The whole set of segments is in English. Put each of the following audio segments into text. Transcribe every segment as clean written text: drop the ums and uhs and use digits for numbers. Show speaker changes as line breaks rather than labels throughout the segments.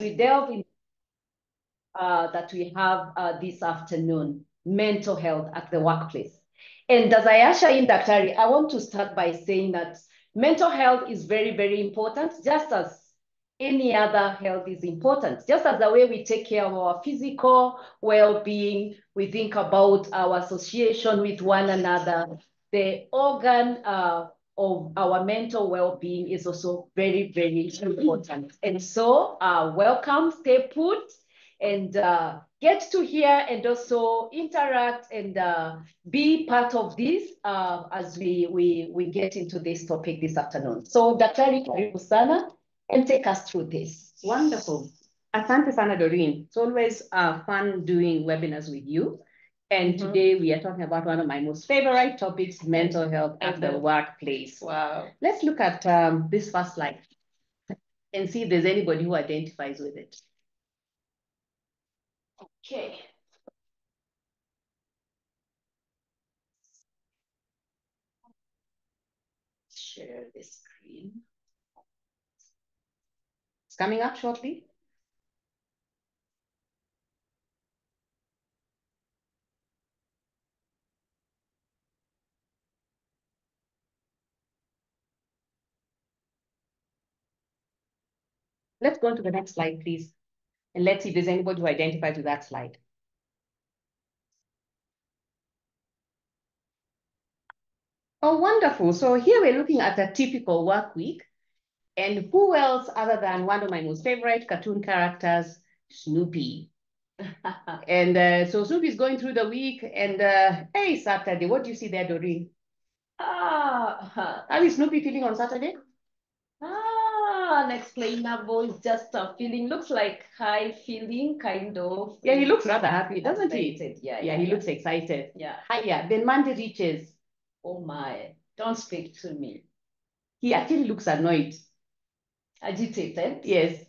we delve in that we have this afternoon, mental health at the workplace. And as I usher in Daktari, I want to start by saying that mental health is very, very important, just as any other health is important. Just as the way we take care of our physical well-being, we think about our association with one another, the organ of our mental well-being is also very, very important. And so welcome, stay put, and get to hear and also interact and be part of this as we get into this topic this afternoon. So Daktari, karibu sana and take us through this.
Wonderful. Asante sana, Doreen. It's always fun doing webinars with you. And today we are talking about one of my most favorite topics, mental health at the workplace.
Wow.
Let's look at this first slide and see if there's anybody who identifies with it.
Okay. Share the screen.
It's coming up shortly. Let's go on to the next slide, please. And let's see if there's anybody who identifies with that slide. Oh, wonderful. So here we're looking at a typical work week. And who else other than one of my most favorite cartoon characters, Snoopy. And so Snoopy's going through the week and hey, Saturday, what do you see there, Doreen? How is Snoopy feeling on Saturday?
Unexplainable. It's just a feeling. Looks like high feeling, kind of.
Yeah, he looks rather happy, doesn't he?
Yeah,
he looks excited.
Yeah.
Hiya. Then Monday reaches.
Oh my, don't speak to me.
He actually looks annoyed.
Agitated?
Yes.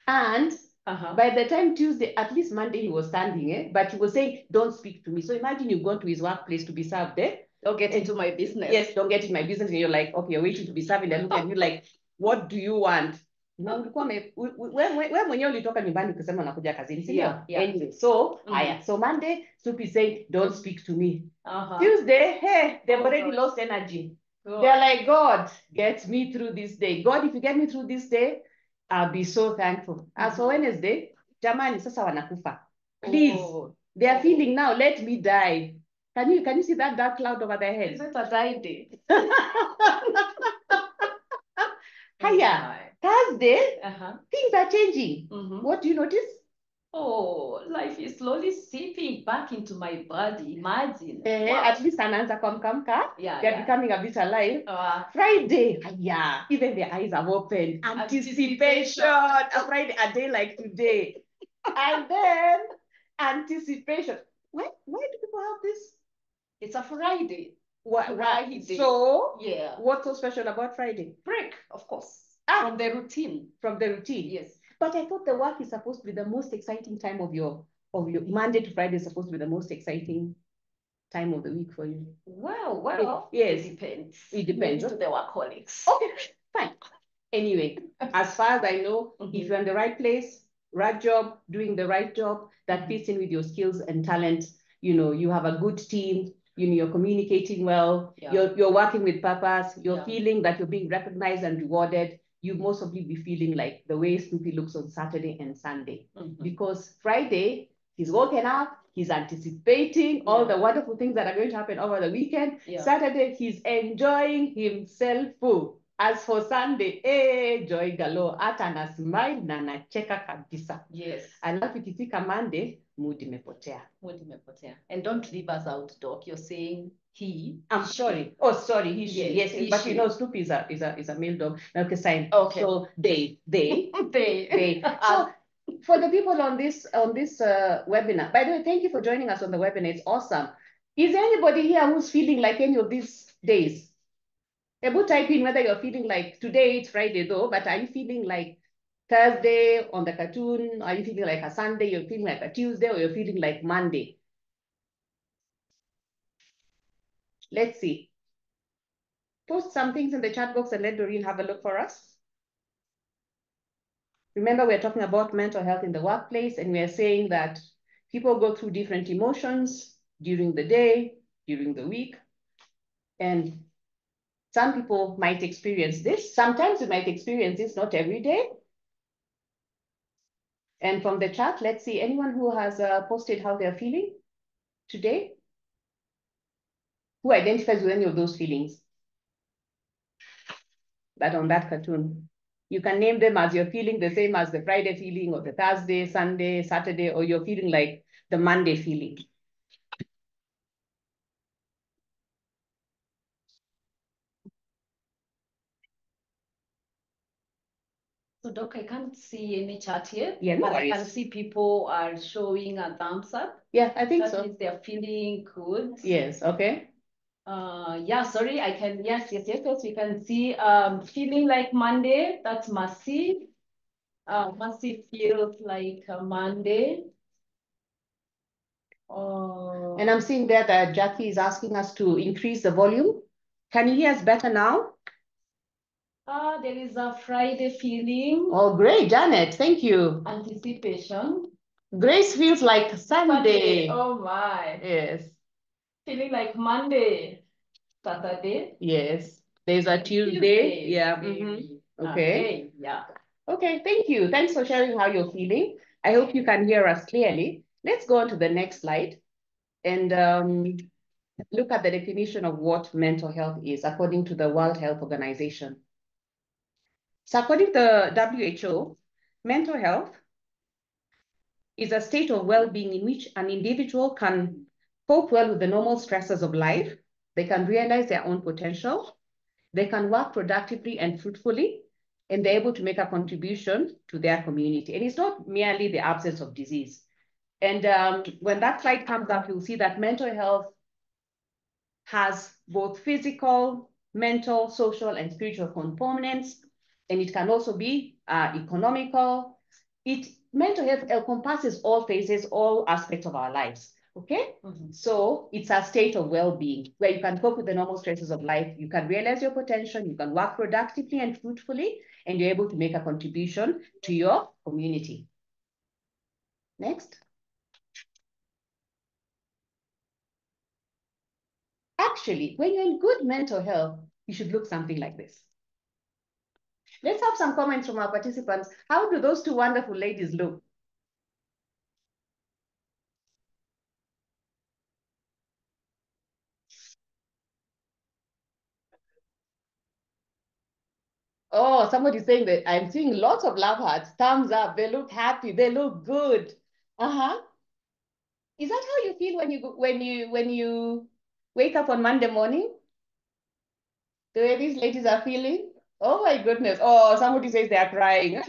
And by the time Tuesday, at least Monday he was standing, but he was saying, don't speak to me. So imagine you've gone to his workplace to be served there.
Don't get into my business.
Yes, don't get in my business. And you're like, okay, you're waiting to be served. And they look at you like, what do you want? Wewe mwenyewe ulitoka nyumbani ukisema unakuja kazini, si ndio? Anyway, so so Monday, Snoopy said, don't speak to me. Tuesday, hey, they've already lost energy. They're like, God, get me through this day. God, if you get me through this day, I'll be so thankful. As for Wednesday, jamani, sasa wanakufa. Please, they are feeling now, let me die. Can you see that dark cloud over their head?
Is it a die day?
Hiya, Thursday, things are changing. What do you notice?
Oh, life is slowly seeping back into my body. Imagine.
At least anaanza kuamka. They're becoming a bit alive. Friday, yeah, even their eyes are open. Anticipation. A Friday, a day like today. And then anticipation. Why do people have this?
It's a Friday.
Why? So, yeah. What's so special about Friday?
Break, of course. From the routine.
From the routine.
Yes.
But I thought the work is supposed to be the most exciting time of your Monday to Friday is supposed to be the most exciting time of the week for you.
Well,
yes.
It depends.
It depends.
Maybe to the workaholics.
Okay, fine. Anyway, as far as I know, if you're in the right place, right job, doing the right job that fits in with your skills and talents, you have a good team, you're communicating well, you're working with purpose, you're feeling that you're being recognized and rewarded, you most probably be feeling like the way Snoopy looks on Saturday and Sunday. Because Friday, he's woken up, he's anticipating all the wonderful things that are going to happen over the weekend. Saturday, he's enjoying himself. As for Sunday, joy galore. Hata na smile na nacheka kabisa.
Yes.
Alafu ikifika Monday, mood imepotea.
And don't leave us out, Doc. You're saying he.
I'm sorry. Oh, sorry. He, she. Yes, but she. Snoopy is a male dog. Okay, fine. Okay. So they. They. So for the people on this webinar, by the way, thank you for joining us on the webinar. It's awesome. Is there anybody here who's feeling like any of these days? Able type in whether you're feeling like today it's Friday though, but are you feeling like Thursday on the cartoon? Are you feeling like a Sunday? You're feeling like a Tuesday, or you're feeling like Monday? Let's see. Post some things in the chat box and let Doreen have a look for us. Remember, we're talking about mental health in the workplace, and we're saying that people go through different emotions during the day, during the week. And some people might experience this. Sometimes you might experience this, not every day. And from the chat, let's see, anyone who has posted how they're feeling today? Who identifies with any of those feelings? That on that cartoon. You can name them as you're feeling the same as the Friday feeling or the Thursday, Sunday, Saturday, or you're feeling like the Monday feeling.
So, Doc, I can't see any chat here.
Yeah, no
but
worries.
I can see people are showing a thumbs up.
Yeah, I think
That
so.
means they're feeling good.
Yes, okay.
Yeah, sorry, I can, yes, we can see feeling like Monday, that's Mercy. Mercy feels like a Monday.
And I'm seeing there that Jackie is asking us to increase the volume. Can you hear us better now?
There is a Friday feeling.
Oh, great, Janet, thank you.
Anticipation.
Grace feels like Sunday.
Oh my.
Yes.
Feeling like Monday. Saturday.
Yes. There's a Tuesday. Yeah. Okay.
Yeah.
Okay, thank you. Thanks for sharing how you're feeling. I hope you can hear us clearly. Let's go on to the next slide and look at the definition of what mental health is according to the World Health Organization. So according to the WHO, mental health is a state of well-being in which an individual can cope well with the normal stresses of life. They can realize their own potential. They can work productively and fruitfully, and they're able to make a contribution to their community. And it's not merely the absence of disease. And when that slide comes up, you'll see that mental health has both physical, mental, social, and spiritual components. And it can also be economical. Mental health encompasses all phases, all aspects of our lives. Okay? So it's a state of well-being where you can cope with the normal stresses of life. You can realize your potential. You can work productively and fruitfully, and you're able to make a contribution to your community. Next. Actually, when you're in good mental health, you should look something like this. Let's have some comments from our participants. How do those two wonderful ladies look? Oh, somebody's saying that I'm seeing lots of love hearts, thumbs up. They look happy. They look good. Is that how you feel when you wake up on Monday morning? The way these ladies are feeling? Oh my goodness. Oh, somebody says they are crying.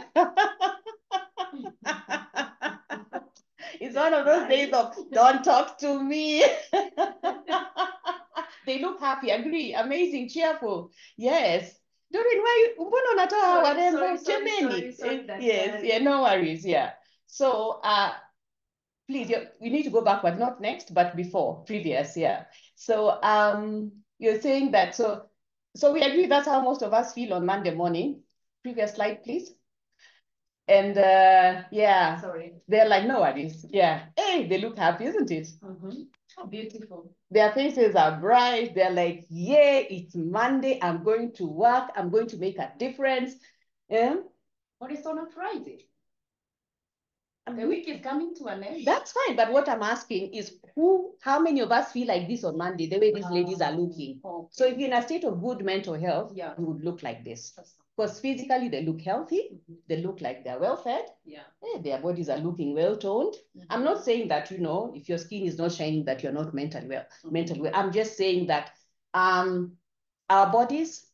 It's one of those days of don't talk to me. They look happy, agree, amazing, cheerful. Yes. Doreen, why mbona unatoa warembo chemeni? Yes, yeah, no worries, yeah. So please, we need to go backward, not next, but before, previous, yeah. So you're saying that, so we agree that's how most of us feel on Monday morning. Previous slide, please. And yeah, they're like, no worries. Yeah. Hey, they look happy, isn't it?
How beautiful.
Their faces are bright. They're like, yeah, it's Monday. I'm going to work. I'm going to make a difference. Yeah.
But it's on a Friday. The week is coming to an end.
That's fine. But what I'm asking is how many of us feel like this on Monday, the way these ladies are looking? Okay. So if you're in a state of good mental health, you would look like this. Because physically they look healthy, they look like they're well fed, their bodies are looking well toned. I'm not saying that, if your skin is not shining, that you're not mentally well. I'm just saying that our bodies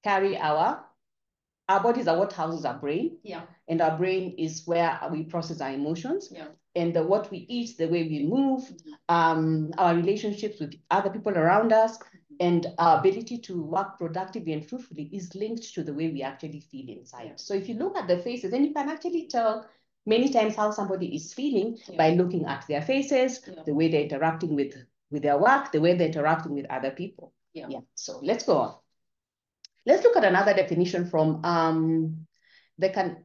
carry our bodies are what houses our brain. And our brain is where we process our emotions. And what we eat, the way we move, our relationships with other people around us, and our ability to work productively and fruitfully is linked to the way we actually feel inside. So if you look at the faces, then you can actually tell many times how somebody is feeling by looking at their faces, the way they're interacting with their work, the way they're interacting with other people. So let's go on. Let's look at another definition from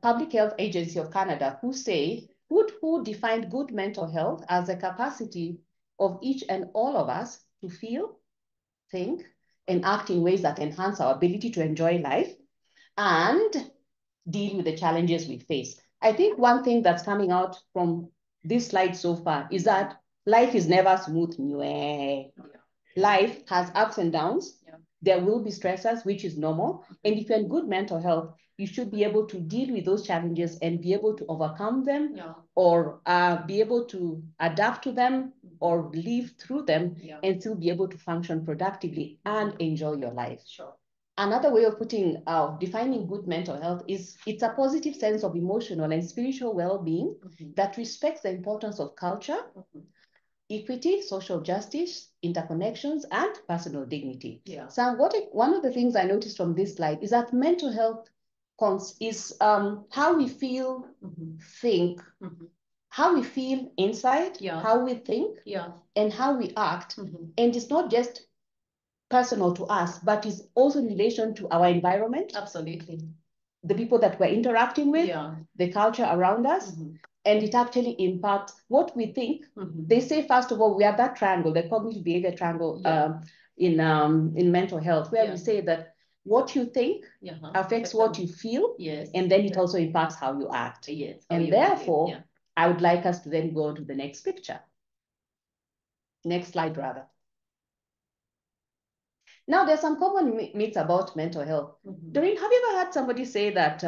Public Health Agency of Canada, who defined good mental health as the capacity of each and all of us to feel, think, and act in ways that enhance our ability to enjoy life and deal with the challenges we face. I think one thing that's coming out from this slide so far is that life is never smooth. Life has ups and downs. Yeah. There will be stressors, which is normal. And if you're in good mental health, you should be able to deal with those challenges and be able to overcome them, or be able to adapt to them or live through them, and still be able to function productively and enjoy your life.
Sure.
Another way of defining good mental health is it's a positive sense of emotional and spiritual well-being that respects the importance of culture, equity, social justice, interconnections, and personal dignity.
Yeah.
So one of the things I noticed from this slide is that mental health is how we feel, think, how we feel inside, how we think, and how we act. And it's not just personal to us, but is also in relation to our environment.
Absolutely.
The people that we're interacting with, the culture around us, and it actually impacts what we think. They say, first of all, we have that triangle, the cognitive behavior triangle, in mental health, where we say that what you think affects what you feel, and then it also impacts how you act. And therefore, I would like us to then go on to the next picture. Next slide, rather. Now, there's some common myths about mental health. Doreen, have you ever heard somebody say that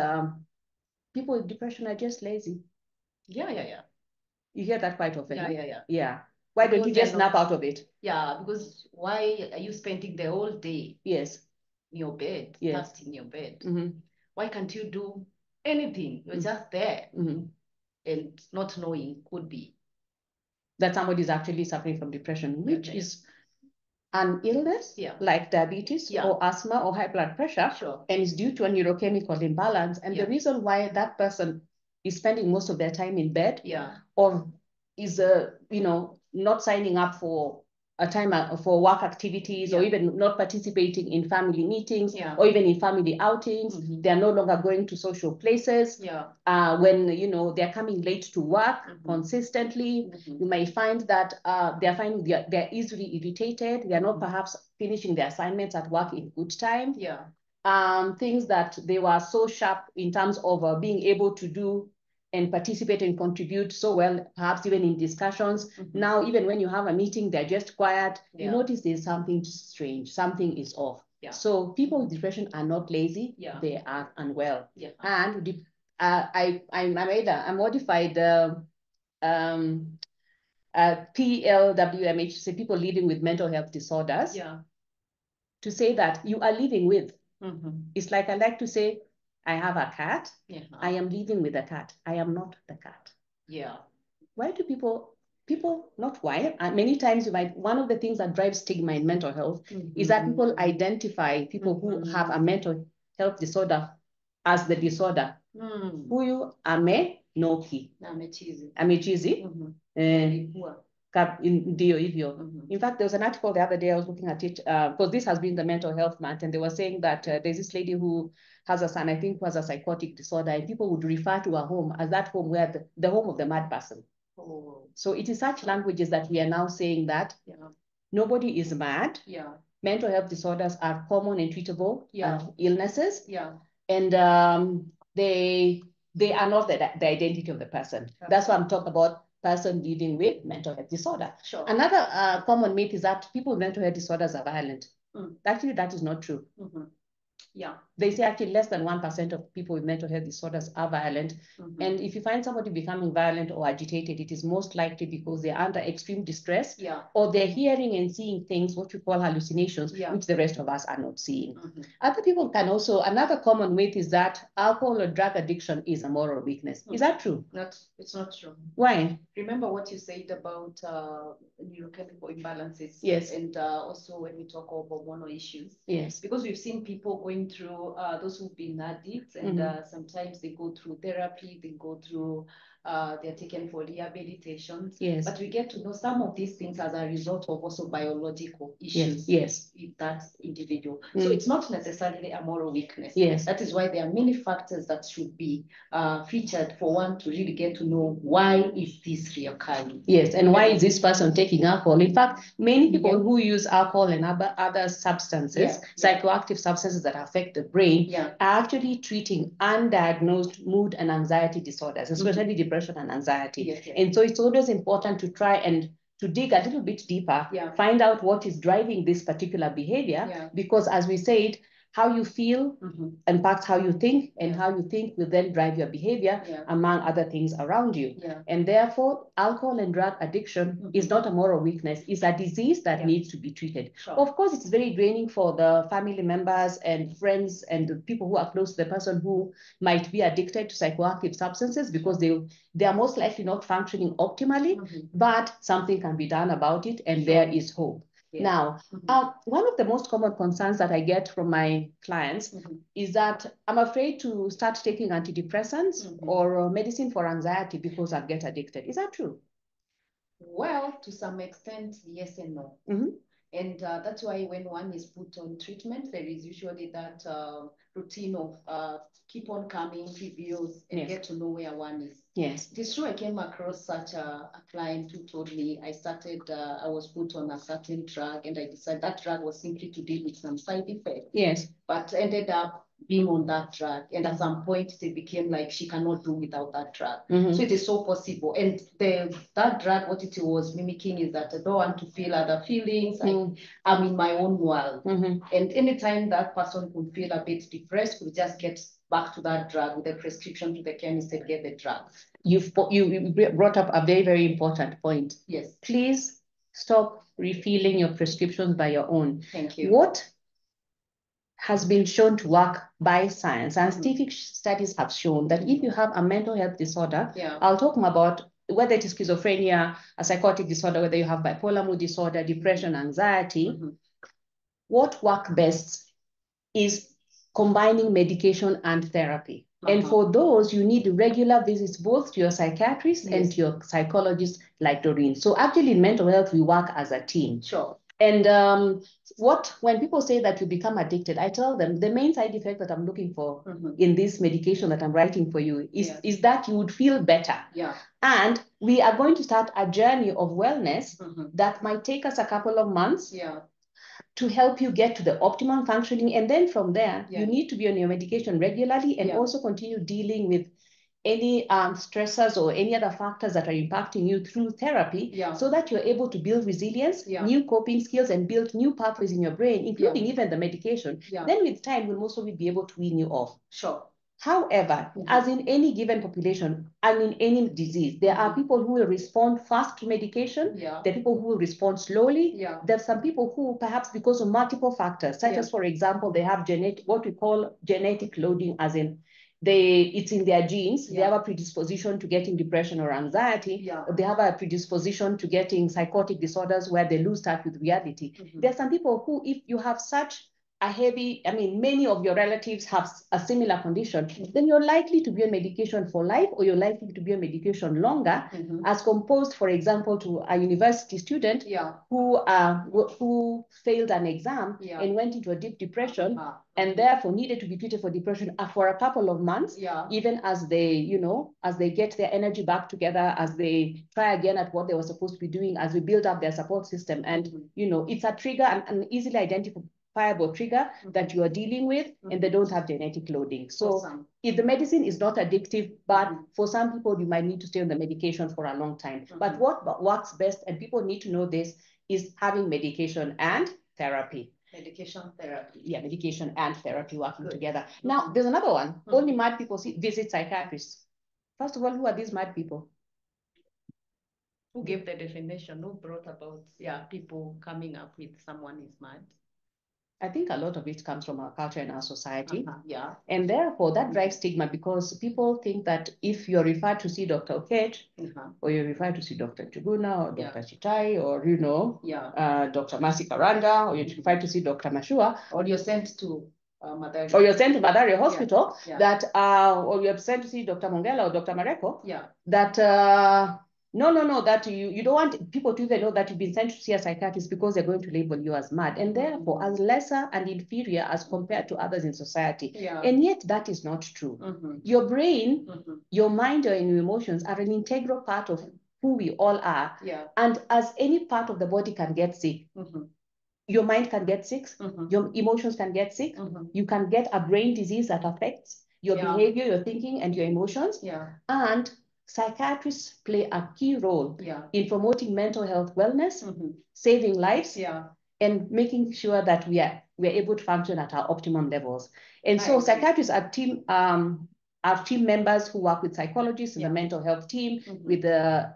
people with depression are just lazy?
Yeah.
You hear that quite often.
Yeah.
Why don't you just snap out of it?
Yeah, because why are you spending the whole day?
Yes.
In your bed, just in your bed. Why can't you do anything? You're just there, and not knowing could be
that somebody is actually suffering from depression, which is an illness like diabetes or asthma or high blood pressure, and is due to a neurochemical imbalance. And the reason why that person is spending most of their time in bed, or is not signing up for a time for work activities, or even not participating in family meetings, or even in family outings. They are no longer going to social places. When they're coming late to work consistently, you may find that they're finding they're easily irritated. They're not perhaps finishing their assignments at work in good time. Things that they were so sharp in terms of being able to do and participate and contribute so well, perhaps even in discussions. Now, even when you have a meeting, they're just quiet. You notice there's something strange, something is off. So people with depression are not lazy, they are unwell. And I modified PLWMH, say people living with mental health disorders, to say that you are living with. It's like I like to say, I have a cat. I am living with a cat. I am not the cat. Why do people not why? Many times one of the things that drives stigma in mental health is that people identify people who have a mental health disorder as the disorder. Huyu amenoki. Amechizi. Ndio hivyo. In fact, there was an article the other day, I was looking at it, because this has been the mental health month, and they were saying that there's this lady who has a son, I think, who has a psychotic disorder, and people would refer to her home as that home where the home of the mad person. So it is such languages that we are now saying that nobody is mad. Mental health disorders are common and treatable illnesses. And they are not the identity of the person. That's why I'm talking about person living with mental health disorder. Another common myth is that people with mental health disorders are violent. Actually, that is not true. They say actually less than 1% of people with mental health disorders are violent. And if you find somebody becoming violent or agitated, it is most likely because they're under extreme distress, or they're hearing and seeing things, what we call hallucinations, which the rest of us are not seeing. Other people can also, another common myth is that alcohol or drug addiction is a moral weakness. Is that true?
It's not true.
Why?
Remember what you said about neurochemical imbalances. And also when we talk about hormonal issues. Because we've seen people going through, those who've been addicts, and sometimes they go through therapy, they go through they're taken for rehabilitation.
Yes.
But we get to know some of these things as a result of also biological issues.
Yes.
With that individual. So it's not necessarily a moral weakness.
Yes.
That is why there are many factors that should be featured for one to really get to know why is this reoccurring.
Yes, and why is this person taking alcohol? In fact, many people who use alcohol and other substances, psychoactive substances that affect the brain, are actually treating undiagnosed mood and anxiety disorders, especially depression and anxiety. And so it's always important to try and to dig a little bit deeper, find out what is driving this particular behavior, because as we said, how you feel impacts how you think, and how you think will then drive your behavior, among other things around you. And therefore, alcohol and drug addiction is not a moral weakness, it's a disease that needs to be treated. Of course, it's very draining for the family members and friends and the people who are close to the person who might be addicted to psychoactive substances, because they are most likely not functioning optimally, but something can be done about it, and there is hope. Now, one of the most common concerns that I get from my clients is that I'm afraid to start taking antidepressants or medicine for anxiety because I'll get addicted. Is that true?
Well, to some extent, yes and no. And that's why when one is put on treatment, there is usually that routine of keep on coming, reviews, and get to know where one is.
Yes.
It is true, I came across such a client who told me I was put on a certain drug, and I decided that drug was simply to deal with some side effects.
Yes.
But ended up being on that drug, and at some point it became like she cannot do without that drug. So it is so possible. And that drug, what it was mimicking is that I don't want to feel other feelings. I'm in my own world. And anytime that person could feel a bit depressed, could just get back to that drug with a prescription to the chemist and get the drug.
You brought up a very, very important point.
Yes.
Please stop refilling your prescriptions by your own.
Thank you.
What has been shown to work by science, and scientific studies have shown that if you have a mental health disorder, I'll talk more about whether it is schizophrenia, a psychotic disorder, whether you have bipolar mood disorder, depression, anxiety, what works best is combining medication and therapy. And for those, you need regular visits both to your psychiatrist and to your psychologist, like Doreen. So actually in mental health, we work as a team.
Sure.
And when people say that you become addicted, I tell them the main side effect that I'm looking for in this medication that I'm writing for you is that you would feel better. And we are going to start a journey of wellness that might take us a couple of months to help you get to the optimum functioning. And then from there, you need to be on your medication regularly and also continue dealing with any stressors or any other factors that are impacting you through therapy, so that you're able to build resilience, new coping skills, and build new pathways in your brain, including even the medication. Then with time, we'll also be able to wean you off.
Sure.
However, as in any given population and in any disease, there are people who will respond fast to medication. There are people who will respond slowly. There are some people who, perhaps because of multiple factors, such as, for example, they have what we call genetic loading, as in it's in their genes. They have a predisposition to getting depression or anxiety. Or they have a predisposition to getting psychotic disorders where they lose touch with reality. There are some people who, if you have such many of your relatives have a similar condition, then you're likely to be on medication for life, or you're likely to be on medication longer, as composed, for example, to a university student who failed an exam and went into a deep depression and therefore needed to be treated for depression for a couple of months, even as they get their energy back together, as they try again at what they were supposed to be doing, as we build up their support system. And, it's a trigger, an easily identifiable trigger that you are dealing with, and they don't have genetic loading. So if the medicine is not addictive, but for some people, you might need to stay on the medication for a long time. But what works best, and people need to know this, is having medication and therapy.
Medication therapy.
Yeah, medication and therapy working together. Now, there's another one. Only mad people visit psychiatrists. First of all, who are these mad people?
Who gave the definition? Who brought about people coming up with someone is mad?
I think a lot of it comes from our culture and our society. And therefore, that drives stigma, because people think that if you're referred to see Dr. Okech, or you're referred to see Dr. Chuguna, or Dr. Chitai, or, Dr. Masi Karanda, or you're referred to see Dr. Mashua,
or you're sent to Mathare.
or you're sent to Mathare Hospital,
Yeah.
that or you're sent to see Dr. Mongela or Dr. Mareko,
Yeah.
that no, that you don't want people to even know that you've been sent to see a psychiatrist, because they're going to label you as mad, and therefore as lesser and inferior as compared to others in society.
Yeah.
And yet that is not true. Your brain, your mind, and your emotions are an integral part of who we all are.
Yeah.
And as any part of the body can get sick, your mind can get sick, your emotions can get sick, you can get a brain disease that affects your behavior, your thinking, and your emotions.
Yeah.
And psychiatrists play a key role in promoting mental health wellness, saving lives, and making sure that we're able to function at our optimum levels. And so psychiatrists are team members who work with psychologists in the mental health team, with the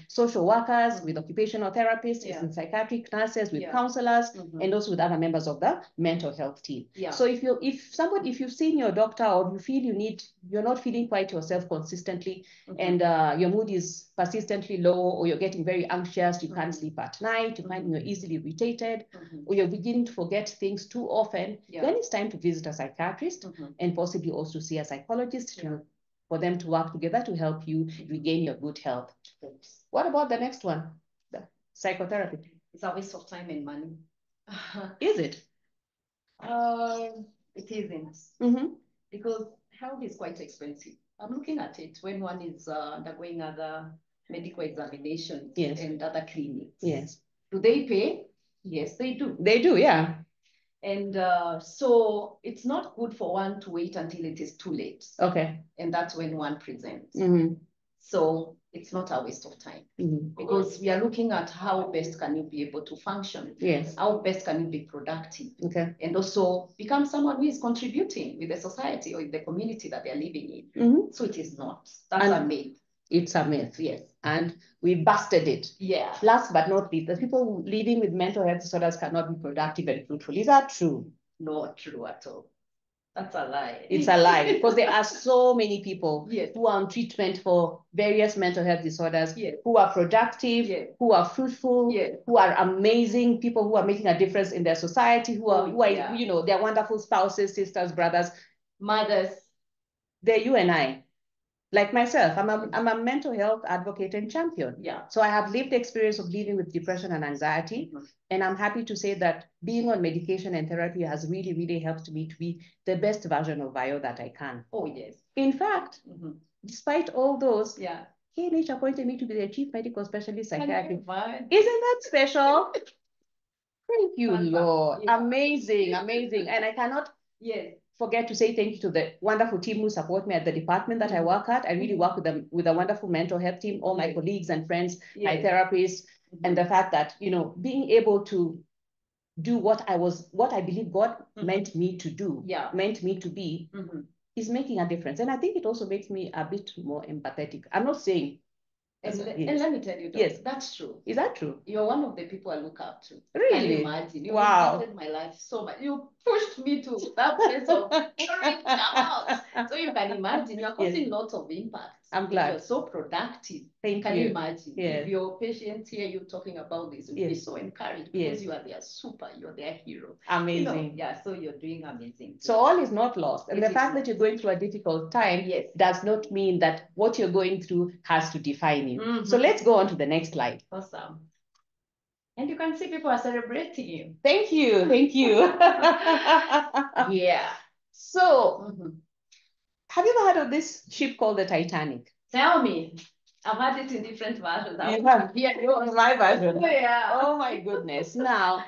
social workers, with occupational therapists, and psychiatric nurses, with counselors, and also with other members of the mental health team. So if you've seen your doctor, or you feel you're not feeling quite yourself consistently, and your mood is persistently low, or you're getting very anxious, you can't sleep at night, you find you're easily irritated, or you're beginning to forget things too often, then it's time to visit a psychiatrist, and possibly also see a psychologist for them to work together to help you regain your good health. What about the next one? The psychotherapy.
It's a waste of time and money.
Is it?
It isn't. Because health is quite expensive. I'm looking at it when one is undergoing other medical examinations and other clinics.
Yes.
Do they pay? Yes, they do.
They do, yeah.
And so it's not good for one to wait until it is too late.
Okay.
And that's when one presents. So it's not a waste of time, because we are looking at how best can you be able to function.
Yes.
How best can you be productive?
Okay.
And also become someone who is contributing with the society or the community that they're living in. So it is not. That's a myth.
It's a myth.
Yes.
And we busted it.
Yeah.
Last but not least, the people living with mental health disorders cannot be productive and fruitful. Is that true?
Not true at all. That's a lie.
It's a lie, because there are so many people
Yes.
who are on treatment for various mental health disorders, who are productive, who are fruitful, who are amazing people, who are making a difference in their society, who are they're wonderful spouses, sisters, brothers,
mothers.
They're you and I. Like myself, I'm a mental health advocate and champion.
Yeah.
So I have lived experience of living with depression and anxiety. And I'm happy to say that being on medication and therapy has really, really helped me to be the best version of Vio that I can.
Oh, yes.
In fact, despite all those, KNH appointed me to be the chief medical specialist psychiatrist. Isn't that special? Thank you, Lord. Yeah. Amazing, amazing. And I cannot forget to say thank you to the wonderful team who support me at the department that I work at. I really work with a wonderful mental health team, all my colleagues and friends, my therapists, and the fact that, being able to do what I believe God meant me to do, meant me to be, is making a difference. And I think it also makes me a bit more empathetic. I'm not saying.
And let me tell you, that's true.
Is that true?
You're one of the people I look up to.
Really?
Can you imagine? You impacted my life so much. You pushed me to that place of reach out. So you can imagine, you're causing lots of impact.
I'm glad.
You're so productive.
Thank
you.
You
Imagine? If your patients hear you talking about this, you'll be so encouraged because you are their you're their hero.
Amazing.
So you're doing amazing.
So all is not lost. And the fact that you're going through a difficult time does not mean that what you're going through has to define you. So let's go on to the next slide.
Awesome. And you can see people are celebrating you.
Thank you. Thank you.
Yeah.
So, have you ever heard of this ship called the Titanic?
Tell me. I've had it in different versions.
You have?
Yeah, yours.
My version.
Yeah.
Oh my goodness. Now,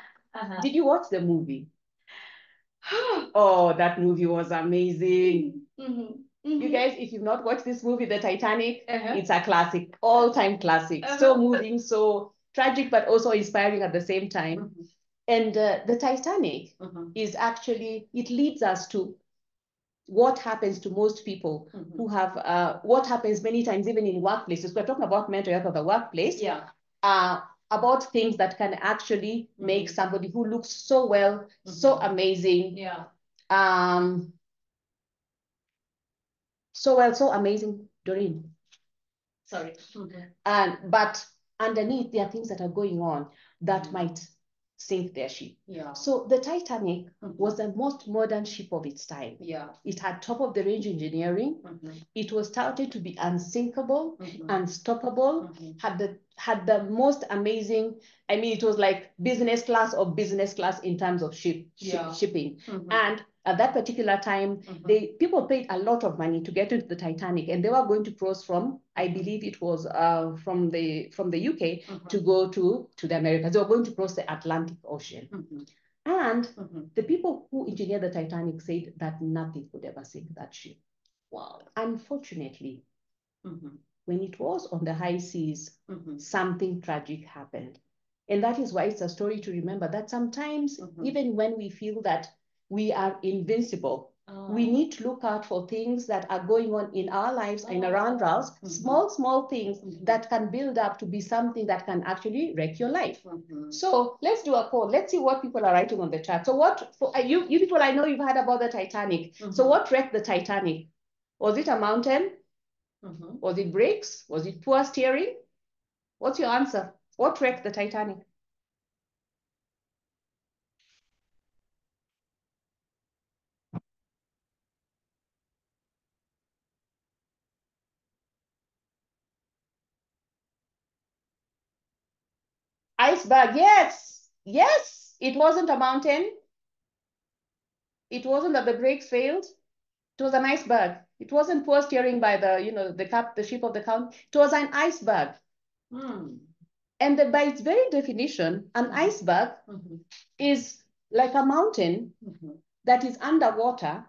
did you watch the movie? Oh, that movie was amazing. You guys, if you've not watched this movie, The Titanic, it's a classic, all-time classic. So moving, so tragic, but also inspiring at the same time. And the Titanic is actually, it leads us to what happens to most people who have, what happens many times even in workplaces. We're talking about mental health of the workplace. About things that can actually make somebody who looks so well, so amazing. So well, so amazing, Doreen.
Sorry.
But underneath, there are things that are going on that might sink their ship.
Yeah.
So the Titanic was the most modern ship of its time.
Yeah.
It had top of the range engineering. It was touted to be unsinkable, unstoppable, had the most amazing, I mean, it was like business class of business class in terms of shipping. And at that particular time, people paid a lot of money to get into the Titanic, and they were going to cross from, I believe it was from the UK to go to the Americas. They were going to cross the Atlantic Ocean. And the people who engineered the Titanic said that nothing could ever sink that ship.
Wow.
Unfortunately, when it was on the high seas, something tragic happened. And that is why it's a story to remember that sometimes, even when we feel that we are invincible, we need to look out for things that are going on in our lives and around us, small things that can build up to be something that can actually wreck your life. So let's do a poll. Let's see what people are writing on the chat. So what, for you people, I know you've heard about the Titanic. So what wrecked the Titanic? Was it a mountain? Was it brakes? Was it poor steering? What's your answer? What wrecked the Titanic? Iceberg, yes. Yes, it wasn't a mountain. It wasn't that the brakes failed. It was an iceberg. It wasn't poor steering by the ship of the count. It was an iceberg. And by its very definition, an iceberg is like a mountain that is underwater,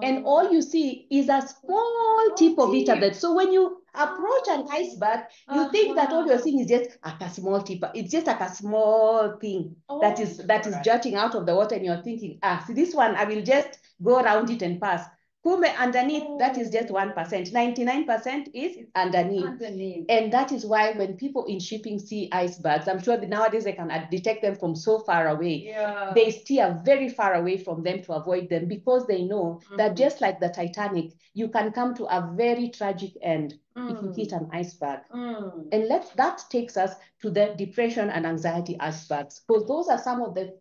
and all you see is a small tip of it at that. So when you approach an iceberg, you think that all you're seeing is just like a small tip. It's just like a small thing that is jutting out of the water, and you're thinking, see this one, I will just go around it and pass. Underneath, that is just 1%. 99% is underneath. And that is why when people in shipping see icebergs, I'm sure that nowadays they can detect them from so far away. Yeah. They steer very far away from them to avoid them, because they know that just like the Titanic, you can come to a very tragic end if you hit an iceberg. And that takes us to the depression and anxiety icebergs, because those are some of the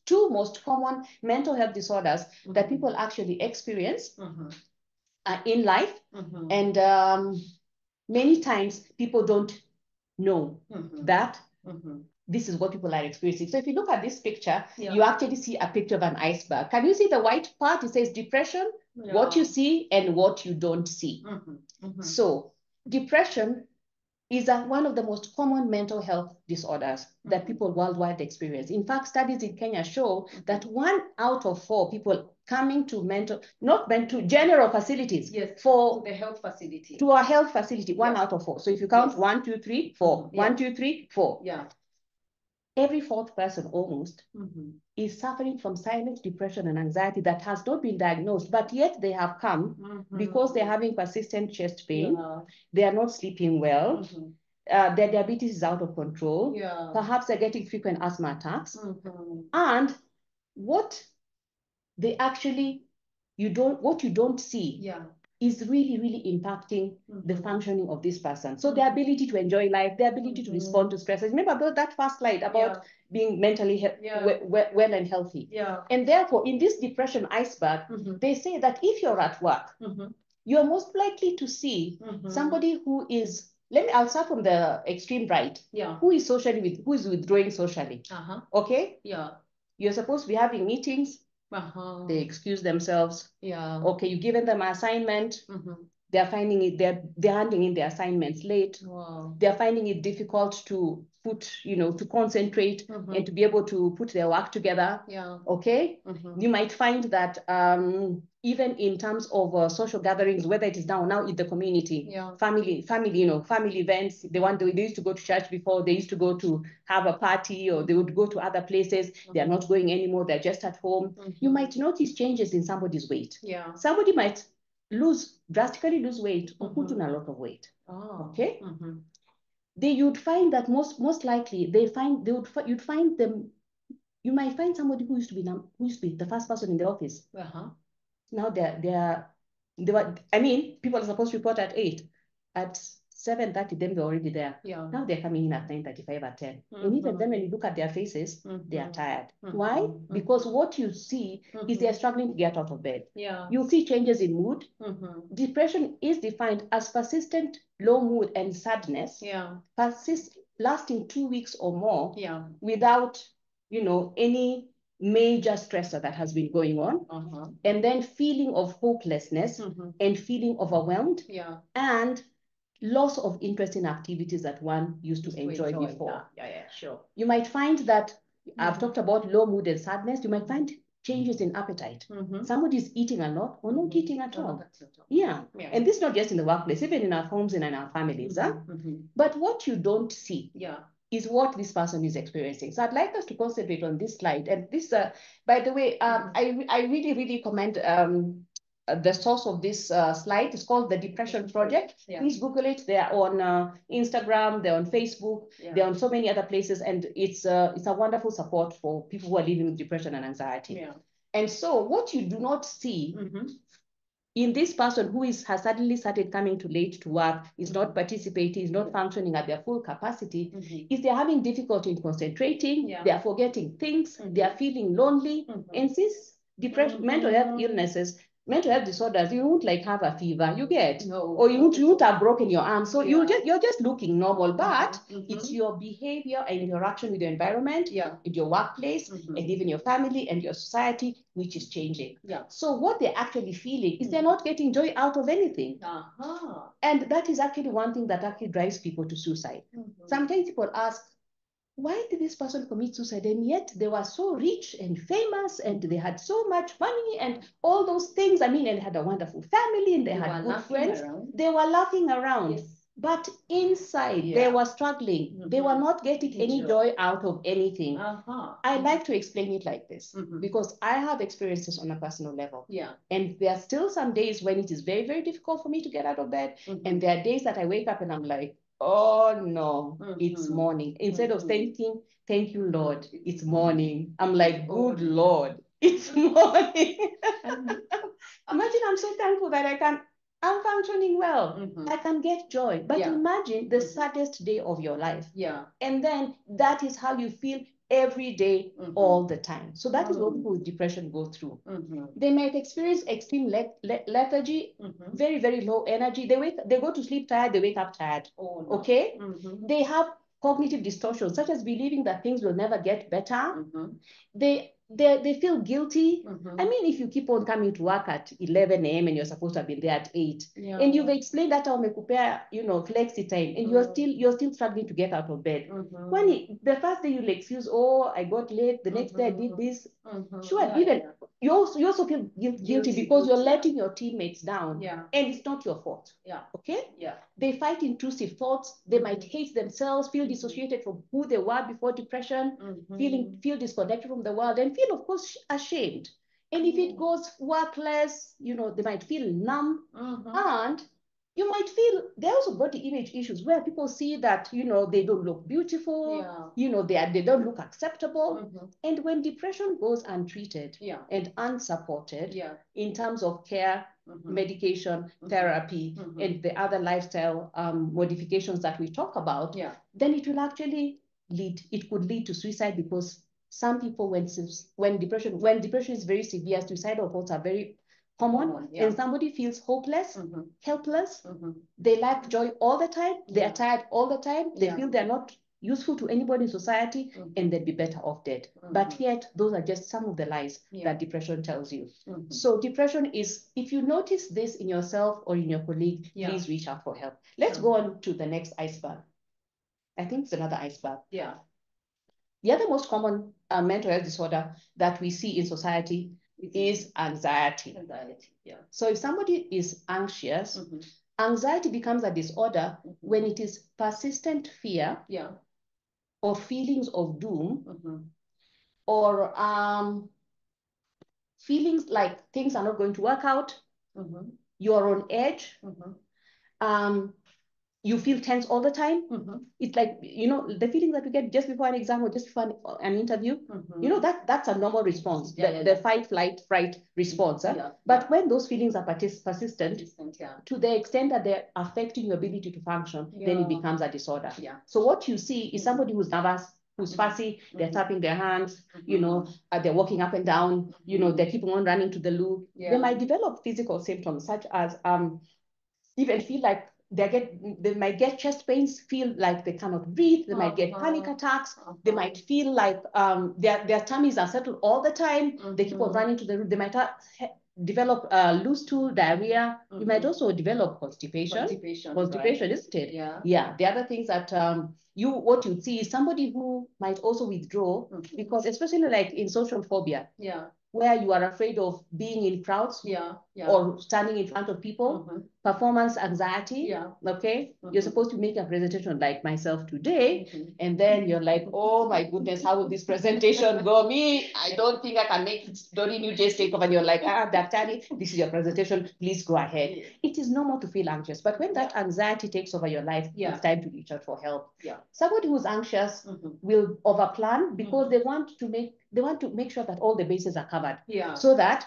two most common mental health disorders that people actually experience in life. And many times people don't know that this is what people are experiencing. So if you look at this picture, you actually see a picture of an iceberg. Can you see the white part? It says depression, what you see and what you don't see. So depression is one of the most common mental health disorders that people worldwide experience. In fact, studies in Kenya show that 1 out of 4 people coming to general facilities, for
the health facility,
to a health facility, 1 out of 4. So if you count 1, 2, 3, 4, 1, 2, 3, 4.
Yeah.
Every 4th person almost is suffering from silent depression and anxiety that has not been diagnosed, but yet they have come because they're having persistent chest pain. They are not sleeping well. Their diabetes is out of control. Perhaps they're getting frequent asthma attacks. And what you don't see is really, really impacting the functioning of this person. So their ability to enjoy life, their ability to respond to stress. Remember about that first slide about being mentally well and healthy. And therefore, in this depression iceberg, they say that if you're at work, you're most likely to see somebody who is, I'll start from the extreme right. Who is withdrawing socially. Okay? You're supposed to be having meetings. They excuse themselves. Okay, you've given them an assignment. They're finding it, they're handing in their assignments late. They're finding it difficult to to concentrate and to be able to put their work together. Okay. You might find that even in terms of social gatherings, whether it is now in the community, family events, they used to go to church before, they used to go to have a party, or they would go to other places. They're not going anymore, they're just at home. You might notice changes in somebody's weight. Somebody might drastically lose weight or put on a lot of weight. Okay. You'd find that most likely you might find somebody who used to be the first person in the office. Now people are supposed to report at 8. At 7:30, then they're already there.
Yeah.
Now they're coming in at 9:35 at 10. And even then, when you look at their faces, they are tired. Why? Because what you see is they're struggling to get out of bed.
Yeah.
You see changes in mood. Depression is defined as persistent low mood and sadness.
Yeah.
Lasting 2 weeks or more.
Yeah.
Without, any major stressor that has been going on. And then feeling of hopelessness and feeling overwhelmed.
Yeah.
And loss of interest in activities that one used to enjoy before.
Yeah, sure.
You might find that I've talked about low mood and sadness. You might find changes in appetite. Somebody's eating a lot or not eating at all. Yeah. And this is not just in the workplace, even in our homes and in our families. But what you don't see is what this person is experiencing. So I'd like us to concentrate on this slide. And this, by the way, I really, really commend the source of this slide. Is called the Depression Project. Please Google it. They're on Instagram, they're on Facebook, they're on so many other places, and it's a wonderful support for people who are living with depression and anxiety. And so what you do not see in this person who has suddenly started coming too late to work, is not participating, is not functioning at their full capacity, is they're having difficulty in concentrating, they are forgetting things, they are feeling lonely. And since depression, mental health disorders, you won't like have a fever, you get, or you won't have broken your arm. So you're just looking normal, but it's your behavior and interaction with your environment, in your workplace, and even your family and your society, which is changing. So what they're actually feeling is they're not getting joy out of anything. And that is actually one thing that actually drives people to suicide. Sometimes people ask, why did this person commit suicide? And yet they were so rich and famous and they had so much money and all those things. I mean, and had a wonderful family and they had good friends. They were laughing around. Yes. But inside, they were struggling. They were not getting any joy out of anything. I like to explain it like this because I have experiences on a personal level. And there are still some days when it is very, very difficult for me to get out of bed. And there are days that I wake up and I'm like, oh no, it's morning. Instead of thinking, thank you, Lord, it's morning, I'm like, good Lord, it's morning. Imagine I'm so thankful that I'm functioning well. I can get joy. But imagine the saddest day of your life. And then that is how you feel every day, all the time. So that is what people with depression go through. They might experience extreme lethargy, very, very low energy. They go to sleep tired, they wake up tired. Okay? They have cognitive distortions, such as believing that things will never get better. They feel guilty. I mean, if you keep on coming to work at 11 a.m. and you're supposed to have been there at 8, and you've explained that how umekupea, flexi time, and you're still struggling to get out of bed. When the first day you'll excuse, oh, I got late, the next day I did this. Sure, you also feel guilty because you're letting your teammates down, and it's not your fault. Okay? They fight intrusive thoughts. They might hate themselves, feel dissociated from who they were before depression, feel disconnected from the world, and feel, of course, ashamed. And if it goes workless, they might feel numb, and you might feel there are also body image issues where people see that, they don't look beautiful, they don't look acceptable. And when depression goes untreated and unsupported in terms of care, medication, therapy, and the other lifestyle modifications that we talk about, then it will actually it could lead to suicide, because some people, when depression is very severe, suicidal thoughts are very common, and somebody feels hopeless, helpless, they lack joy all the time, they are tired all the time, they feel they're not useful to anybody in society, and they'd be better off dead. But yet, those are just some of the lies that depression tells you. So depression is, if you notice this in yourself or in your colleague, please reach out for help. Let's go on to the next iceberg. I think it's another iceberg. The other most common mental health disorder that we see in society is anxiety. So if somebody is anxious, anxiety becomes a disorder when it is persistent fear or feelings of doom, or feelings like things are not going to work out, you're on edge, you feel tense all the time. It's like, you know, the feeling that we get just before an exam or just before an interview, you know, that's a normal response, the fight, flight, fright response. But when those feelings are persistent, to the extent that they're affecting your ability to function, then it becomes a disorder. So what you see is somebody who's nervous, who's fussy, they're tapping their hands, you know, they're walking up and down, you know, they keep on running to the loo. They might develop physical symptoms such as even feel like they might get chest pains, feel like they cannot breathe, they might get panic attacks, they might feel like their tummies are settled all the time, they keep on running to the room, they might develop loose stool, diarrhea, you might also develop constipation, right? Isn't it? Yeah. The other things that what you see is somebody who might also withdraw because especially like in social phobia, where you are afraid of being in crowds or standing in front of people, performance anxiety, okay? You're supposed to make a presentation like myself today, and then you're like, oh my goodness, how will this presentation go? Me, I don't think I can make it. Dori, you just take over, and you're like, Daktari, this is your presentation, please go ahead. It is normal to feel anxious, but when that anxiety takes over your life, it's time to reach out for help. Somebody who's anxious will overplan because they want to make sure that all the bases are covered, so that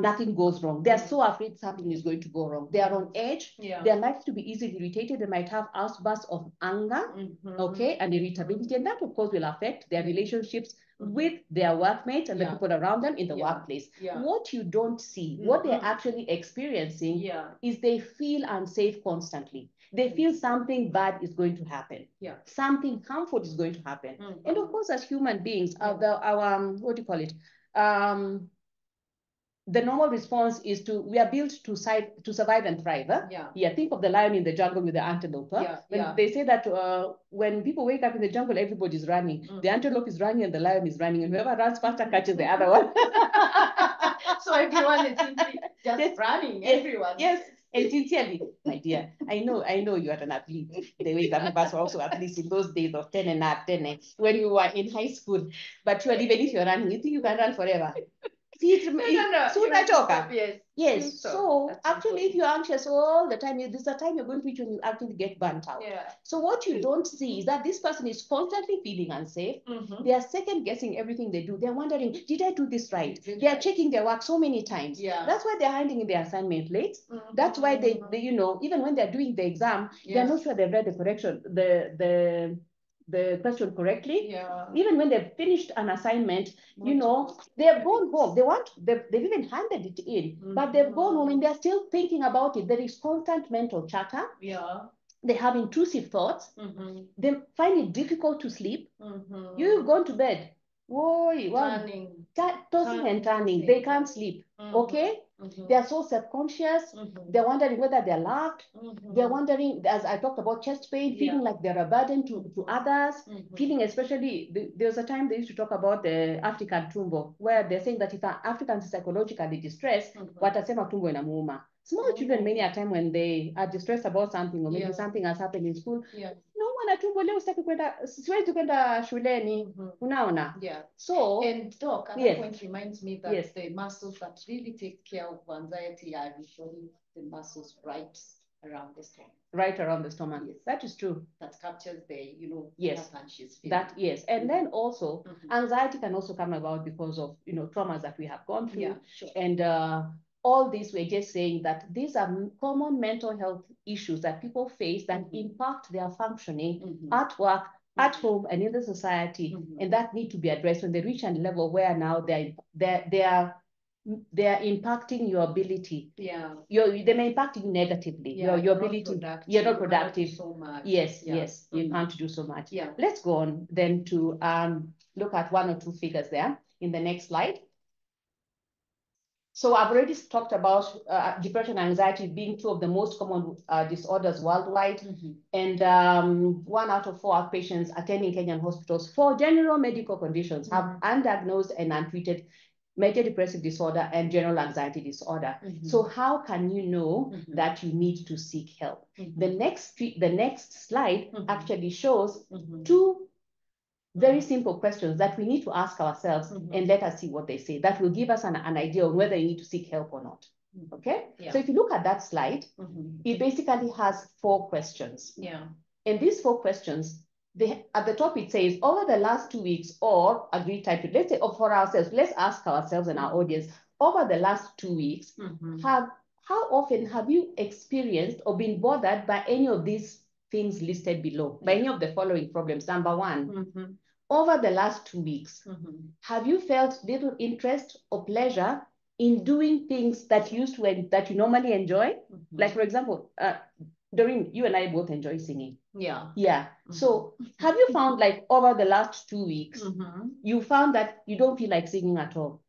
nothing goes wrong. They're so afraid something is going to go wrong. They are on edge. They're likely to be easily irritated. They might have outbursts of anger, okay, and irritability, and that of course will affect their relationships with their workmates and the people around them in the workplace. What you don't see, what they're actually experiencing, is they feel unsafe constantly. They feel something bad is going to happen. Something harmful is going to happen. And of course, as human beings, what do you call it? The normal response is we are built to survive and thrive. Think of the lion in the jungle with the antelope. They say that when people wake up in the jungle, everybody's running. The antelope is running and the lion is running, and whoever runs faster catches the other one.
So everyone is simply just running. Everyone.
Yes. And sincerely, my dear, I know you are an athlete. The way some of us were also athletes in those days of 10 and a half, 10 when you were in high school. But even if you're running, you think you can run forever. Yes. So actually, if you're anxious all the time, there's a time you're going to reach when you actually get burnt out. So what you don't see is that this person is constantly feeling unsafe. They are second guessing everything they do. They're wondering, did I do this right? They are checking their work so many times. That's why they're handing in their assignment late. That's why they you know, even when they're doing the exam, they're not sure they've read the correction, the question correctly. Even when they've finished an assignment, you know, they've gone home. They've even handed it in, but they've gone home and they're still thinking about it. There is constant mental chatter. They have intrusive thoughts. They find it difficult to sleep. You've gone to bed. Tossing and turning. They can't sleep. Okay? They are so self-conscious. They're wondering whether they're loved. They're wondering, as I talked about, chest pain, feeling like they're a burden to others, feeling especially, there was a time they used to talk about the African tumbo, where they're saying that if an African is psychologically distressed, watasema tumbo inamuuma. Small children, many a time when they are distressed about something, or maybe something has happened in school, no wana tumbo leo siwezi kwenda shuleni, unaona? So,
and Doc, another point reminds me that the muscles that really take care of anxiety are usually the muscles right around the stomach.
Right around the stomach. Yes. That is true.
That captures the, anxious feeling.
That, yes. And then also, anxiety can also come about because of, traumas that we have gone through. And all this, we're just saying that these are common mental health issues that people face that impact their functioning at work, at home, and in the society, and that need to be addressed when they reach a level where now they are impacting your ability. They may impact you negatively. Your ability. You're not productive.
So much.
Yes. You can't do so much. Let's go on then to look at one or two figures there in the next slide. So I've already talked about depression and anxiety being two of the most common disorders worldwide. And 1 out of 4 outpatients attending Kenyan hospitals for general medical conditions have undiagnosed and untreated major depressive disorder and general anxiety disorder. So how can you know that you need to seek help? The next slide actually shows two very simple questions that we need to ask ourselves, and let us see what they say. That will give us an idea on whether you need to seek help or not.
Okay?
Yeah.
So if you look at that slide, it basically has 4 questions.
Yeah.
And these 4 questions, at the top it says, over the last 2 weeks, or agree type it, let's say, or for ourselves, let's ask ourselves and our audience, over the last 2 weeks, how often have you experienced or been bothered by any of these things listed below, by any of the following problems? Number 1, over the last 2 weeks, have you felt little interest or pleasure in doing things that you normally enjoy? Like, for example, Doreen, you and I both enjoy singing.
Yeah.
Yeah. So have you found, like, over the last 2 weeks, you found that you don't feel like singing at all?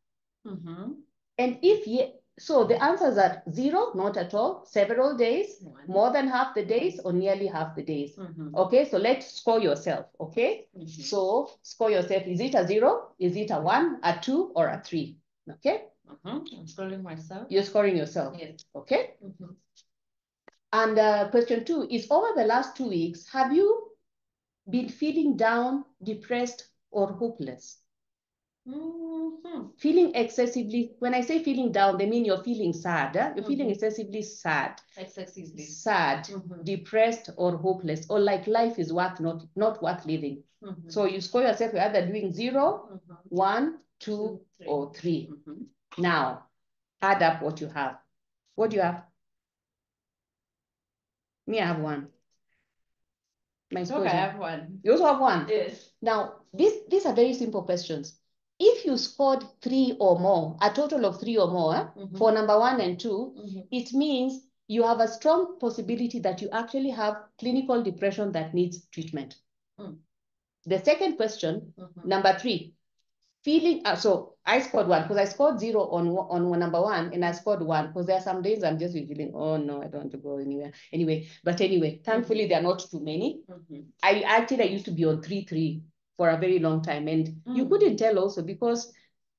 And if so the answers are 0, not at all, several days, more than half the days, or nearly half the days. Okay, so let's score yourself. Okay, so score yourself. Is it a 0? Is it a 1, a 2, or a 3? Okay.
I'm scoring myself.
You're scoring yourself.
Yes.
Okay. And question 2 is, over the last 2 weeks, have you been feeling down, depressed, or hopeless? Feeling excessively, when I say feeling down, they mean you're feeling sad. You're feeling excessively sad.
Excessively.
Sad, depressed, or hopeless, or like life is not worth living. So you score yourself, you're either doing 0, 1, 2, or 3. Now, add up what you have. What do you have? Me, I have 1. My score
Okay,
is
I have 1.
You also have 1?
Yes.
Now, these are very simple questions. If you scored 3 or more, a total of 3 or more, for number 1 and 2, it means you have a strong possibility that you actually have clinical depression that needs treatment. The second question, number 3, feeling, so I scored 1 because I scored 0 on number 1, and I scored 1 because there are some days I'm just feeling, oh no, I don't want to go anywhere. Anyway, thankfully there are not too many. I used to be on 3 for a very long time, and you couldn't tell also because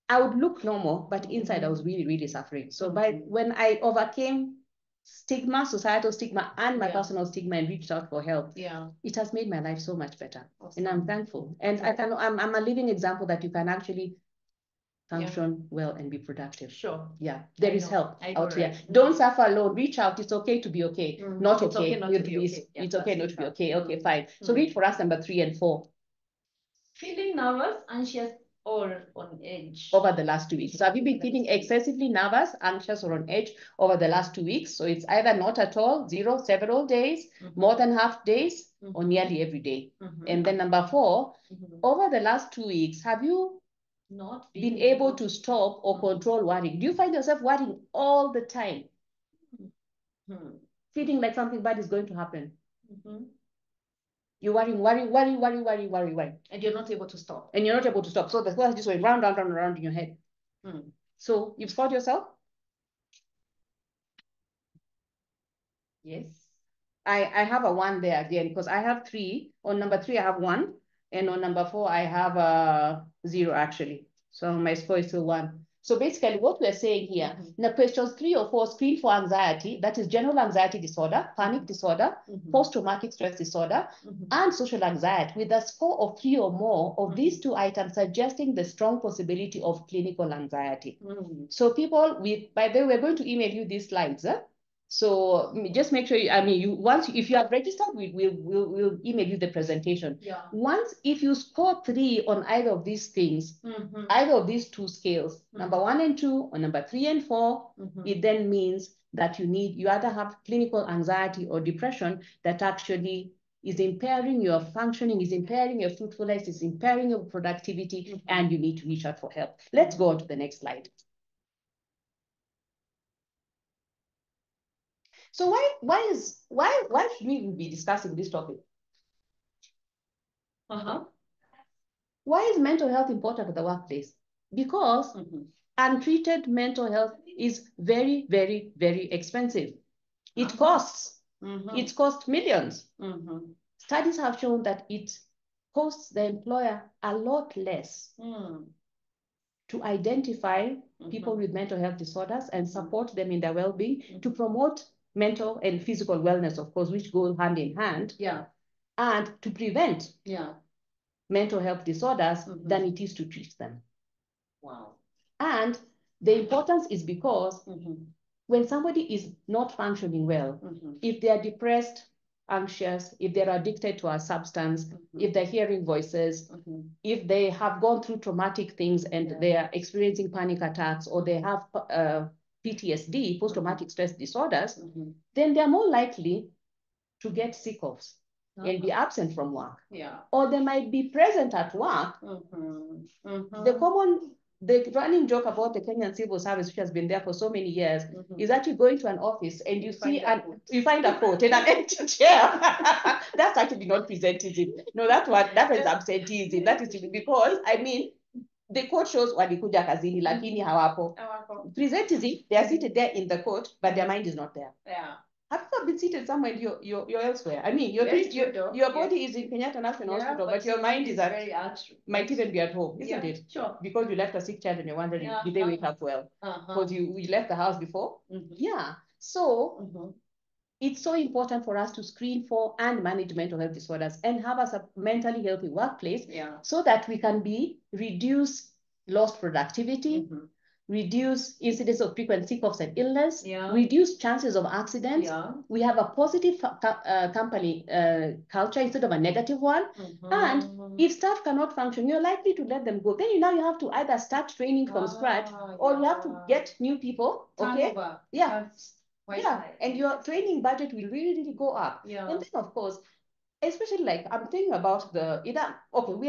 I would look normal, but inside I was really, really suffering. So when I overcame societal stigma, and my personal stigma, and reached out for help, it has made my life so much better. Awesome. And I'm thankful. And I'm a living example that you can actually function well and be productive.
Sure.
Yeah, there is help out here.
Right.
Don't suffer alone. Reach out. It's okay to be okay. Not
it's
okay.
Okay not to be okay.
It's okay not to be okay. Okay, fine. So read for us number 3 and 4.
Feeling nervous, anxious, or on edge.
Over the last 2 weeks. So have you been feeling excessively nervous, anxious, or on edge over the last 2 weeks? So it's either not at all, 0, several days, more than half days, or nearly every day. And then number 4, over the last 2 weeks, have you not been able to stop or control worrying? Do you find yourself worrying all the time? Feeling like something bad is going to happen? You're worrying.
And you're not able to stop.
So the thoughts just going round in your head. So you've scored yourself?
Yes.
I have a 1 there again because I have 3. On number 3, I have 1. And on number 4, I have a 0 actually. So my score is still 1. So basically what we're saying here, now questions 3 or 4 screen for anxiety, that is general anxiety disorder, panic disorder, post-traumatic stress disorder, and social anxiety, with a score of 3 or more of these 2 items suggesting the strong possibility of clinical anxiety. So people, by the way, we're going to email you these slides. So just make sure, if you have registered, we'll email you the presentation.
Yeah.
Once, if you score 3 on either of these things, either of these 2 scales, number 1 and 2, or number 3 and 4, it then means that you either have clinical anxiety or depression that actually is impairing your functioning, is impairing your fruitfulness, is impairing your productivity, and you need to reach out for help. Let's go on to the next slide. So why should we even be discussing this topic? Why is mental health important at the workplace? Because untreated mental health is very, very, very expensive. It costs. It costs millions. Studies have shown that it costs the employer a lot less to identify people with mental health disorders and support them in their well-being, to promote mental and physical wellness, of course, which go hand in hand, and to prevent mental health disorders than it is to treat them.
Wow.
And the importance is because
when somebody is not functioning well, if they are depressed, anxious, if they're addicted to a substance, if they're hearing voices, if they have gone through traumatic things and they are experiencing panic attacks, or they have PTSD, post-traumatic stress disorders, then they're more likely to get sick of and be absent from work. Or they might be present at work. The running joke about the Kenyan civil service, which has been there for so many years, is actually going to an office and you find a coat and an empty chair. That's actually not presentism. No, that is absenteeism. That is because, I mean, the court shows walikuja kazini lakini hawapo. Presentism, they are seated there in the court, but their mind is not there. Have you ever been seated somewhere and you're elsewhere? I mean, your body is in Kenyatta National Hospital, but your mind is might even be at home, isn't it? Sure. Because you left a sick child and you're wondering, did they wake up well? Because you left the house before? Yeah. So it's so important for us to screen for and manage mental health disorders and have a mentally healthy workplace so that we can reduce lost productivity, reduce incidence of frequent sick offs and illness, reduce chances of accidents. We have a positive company culture instead of a negative one. And if staff cannot function, you're likely to let them go. Then you have to either start training from scratch, or you have to get new people. Okay. And your training budget will really go up. And then, of course, especially like I'm thinking about we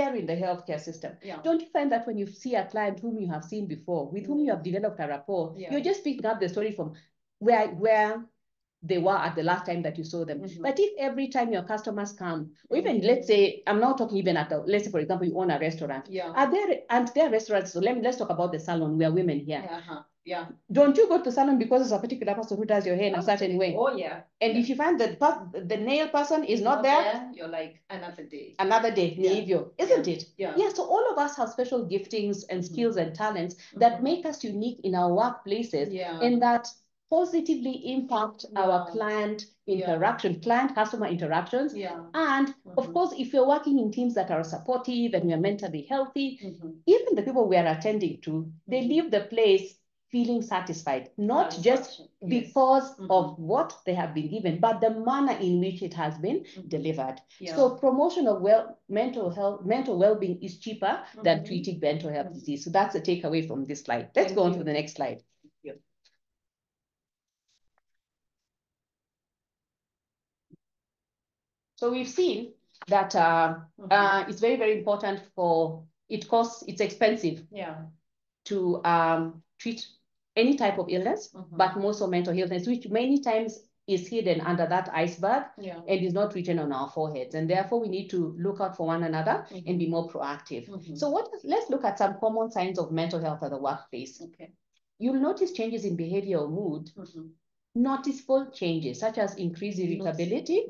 are in the healthcare system. Don't you find that when you see a client whom you have seen before, with whom you have developed a rapport, you're just picking up the story from where they were at the last time that you saw them. But if every time your customers come, or even let's say, I'm not talking even let's say, for example, you own a restaurant. Are there restaurants? So let's talk about the salon where women here. Don't you go to salon because there's a particular person who does your hair in a certain way? And if you find that the nail person is not there, you're like another day, isn't it? So all of us have special giftings and skills and talents that make us unique in our workplaces, and that positively impact our client interaction, client-customer interactions. And of course, if you're working in teams that are supportive and we are mentally healthy, even the people we are attending to, they leave the place feeling satisfied, not just because of what they have been given, but the manner in which it has been delivered. So promotion of mental well-being is cheaper than treating mental health disease. So that's the takeaway from this slide. Let's go on to the next slide. So we've seen that it's very, very important it's expensive to treat any type of illness, but more so mental illness, which many times is hidden under that iceberg and is not written on our foreheads. And therefore, we need to look out for one another and be more proactive. So let's look at some common signs of mental health at the workplace. You'll notice changes in behavior or mood, noticeable changes such as increased irritability,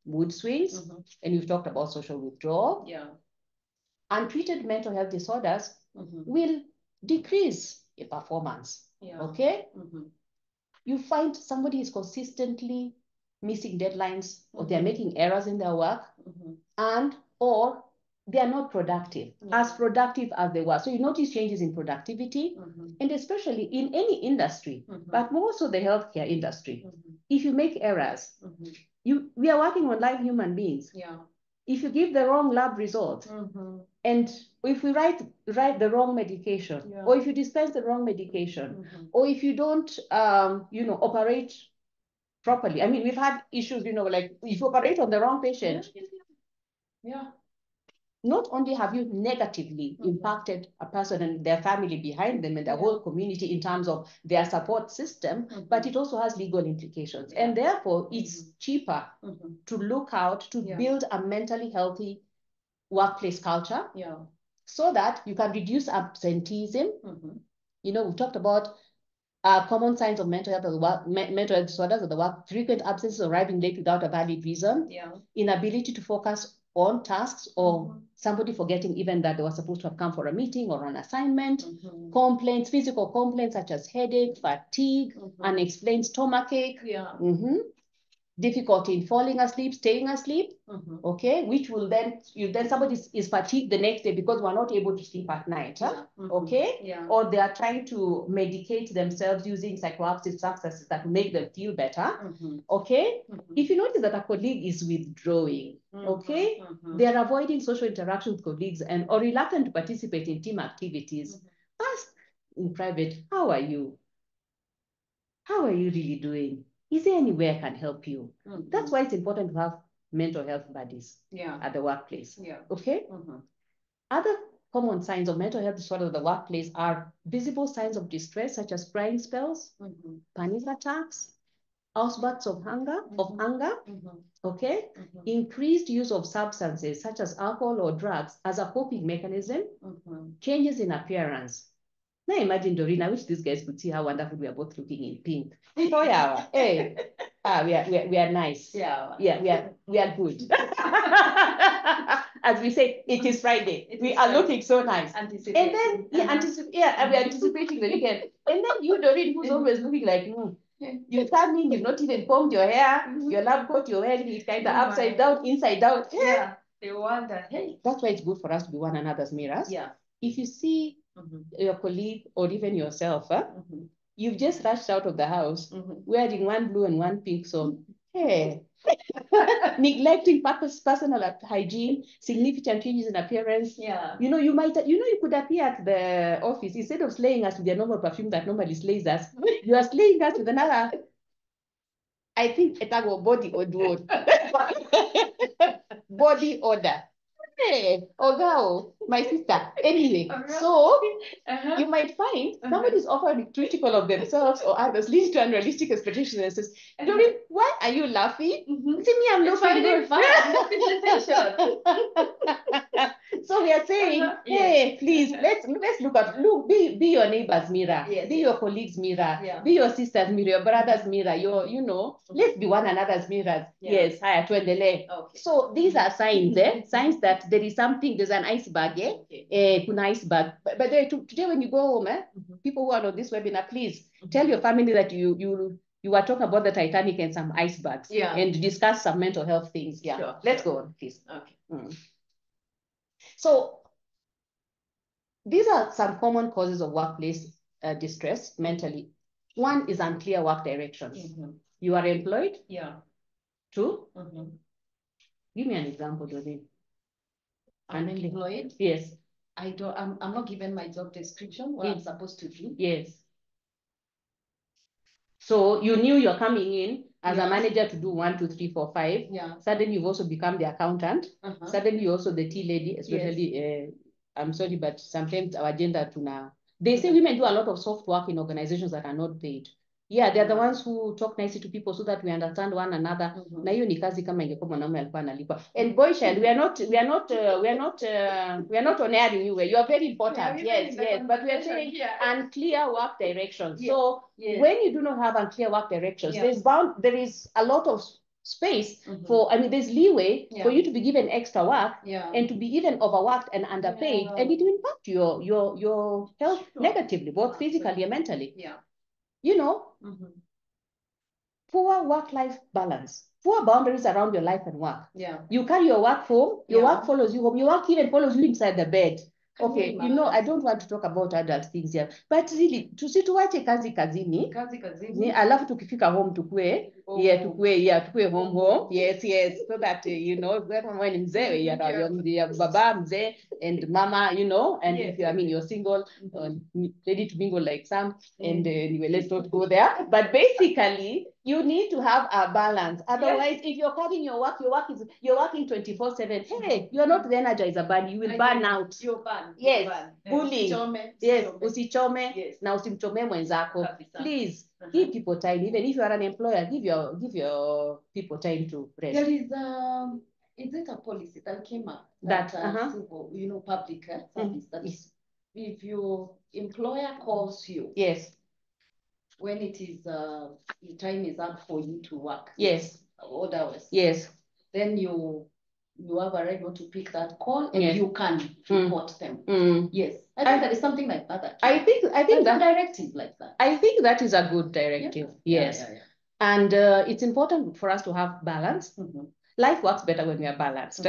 mood swings, and we've talked about social withdrawal. Untreated mental health disorders will decrease in performance. You find somebody is consistently missing deadlines, or they're making errors in their work, or they are not productive, as productive as they were. So you notice changes in productivity, and especially in any industry, but more so the healthcare industry. If you make errors, we are working on live human beings. If you give the wrong lab result, and if we write the wrong medication, or if you dispense the wrong medication, or if you don't, operate properly. I mean, we've had issues, like if you operate on the wrong patient, not only have you negatively impacted a person and their family behind them and the whole community in terms of their support system, but it also has legal implications. And therefore, it's cheaper to look out to build a mentally healthy workplace culture so that you can reduce absenteeism. We talked about common signs of mental health disorders at the work: frequent absences, arriving late without a valid reason, inability to focus on tasks, or somebody forgetting even that they were supposed to have come for a meeting or an assignment, complaints, physical complaints such as headache, fatigue, unexplained stomachache. difficulty in falling asleep, staying asleep, okay, which will then, somebody is fatigued the next day because we're not able to sleep at night, okay? Or they are trying to medicate themselves using psychoactive substances that make them feel better, okay? If you notice that a colleague is withdrawing, okay, they are avoiding social interaction with colleagues or reluctant to participate in team activities, ask in private, how are you? How are you really doing? Is there any way I can help you? That's why it's important to have mental health buddies at the workplace. Okay? Other common signs of mental health disorder at the workplace are visible signs of distress, such as crying spells, panic attacks, outbursts of anger, okay? Increased use of substances such as alcohol or drugs as a coping mechanism, changes in appearance. Now imagine, Doreen, I wish these guys could see how wonderful we are both looking in pink. Oh yeah, hey, we are nice. Yeah, we are good. As we say, it is Friday. We are looking so nice. And then we are anticipating the weekend. And then you, Doreen, who's always looking like, you come in, you've not even combed your hair, your lab coat you're wearing it kind of upside down, inside out. Yeah, they wonder, hey. That's why it's good for us to be one another's mirrors. Yeah. If you see your colleague or even yourself, you've just rushed out of the house wearing one blue and one pink, so hey, neglecting personal hygiene, significant changes in appearance. Yeah. You could appear at the office, instead of slaying us with your normal perfume that normally slays us, you are slaying us with another, I think, body odor. Body odor. Hey, Ogao, my sister. Anyway, so you might find somebody's offering critical of themselves or others, leads to unrealistic expectations and says, Doreen, why are you laughing? See me, I'm laughing. So we are saying, hey, please, let's look, be your neighbor's mirror, be your colleague's mirror, be your sister's mirror, your brother's mirror, let's be one another's mirrors. Yes, higher tuendele. So these are signs, signs that there is something, there's an iceberg, kuna iceberg. But today when you go home, people who are on this webinar, please tell your family that you are talking about the Titanic and some icebergs, and discuss some mental health things. Yeah, sure, let's go on, please. Okay. So these are some common causes of workplace distress mentally. One is unclear work directions. You are employed? Yeah. Two? Give me an example, Doreen.
I'm employed?
Yes.
I'm not given my job description, what I'm supposed to do.
Yes. So you knew you're coming in as a manager to do 1, 2, 3, 4, 5. Yeah. Suddenly you've also become the accountant. Suddenly you're also the tea lady, especially, I'm sorry, but sometimes our gender they say women do a lot of soft work in organizations that are not paid. Yeah, they're the ones who talk nicely to people so that we understand one another. Na hiyo ni kazi kama ingekuwa mwanaume alikuwa analipwa. And boy child, we are not honoring you. You are very important. Yes, but we are saying unclear work directions. So when you do not have unclear work directions, there is a lot of space for, there's leeway for you to be given extra work and to be even overworked and underpaid, and it will impact your health negatively, both physically and mentally. Poor work-life balance, poor boundaries around your life and work. You carry your work home, your work follows you home, your work even follows you inside the bed. Okay, I don't want to talk about adult things here, but really, tusituache kazi kazini, alafu tukifika home tukue home. Yes, so that, when mzee, ya baba, mzee, and mama, and if you're single, ready to mingle like some, and anyway, let's not go there. But basically, you need to have a balance. Otherwise, if you're carrying you're working 24/7. Hey, you're not the energizer bunny. You will burn out.
You'll burn.
Yes, bullying. Yes, usichome na usimchome mwenzako. Please give people time. Even if you are an employer, give your people time to rest.
There is it a policy that came up that public service that if your employer calls you,
yes,
when it is time is up for you to work,
yes,
odd hours,
yes,
then you have a right to pick that call, and you can report them. Yes, I think there is something like that.
I think
that's a directive like that.
I think that is a good directive. Yes. And it's important for us to have balance. Life works better when we are balanced.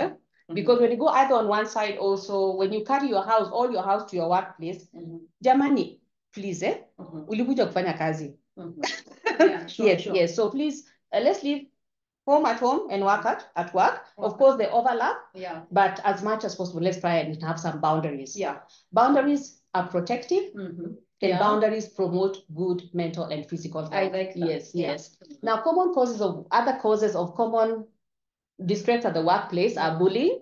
Because when you go either on one side also, when you carry your house, all your house to your workplace, jamani, please, ulikuja kufanya kazi.
Yeah, sure,
yes,
sure.
yes. So please, let's leave home at home and work at work. Of course, they overlap.
Yeah.
But as much as possible, let's try and have some boundaries.
Yeah.
Boundaries are protective. And
Yeah.
boundaries promote good mental and physical health.
I like that.
Yes,
Yeah.
yes. Now, other causes of common distress at the workplace are bullying,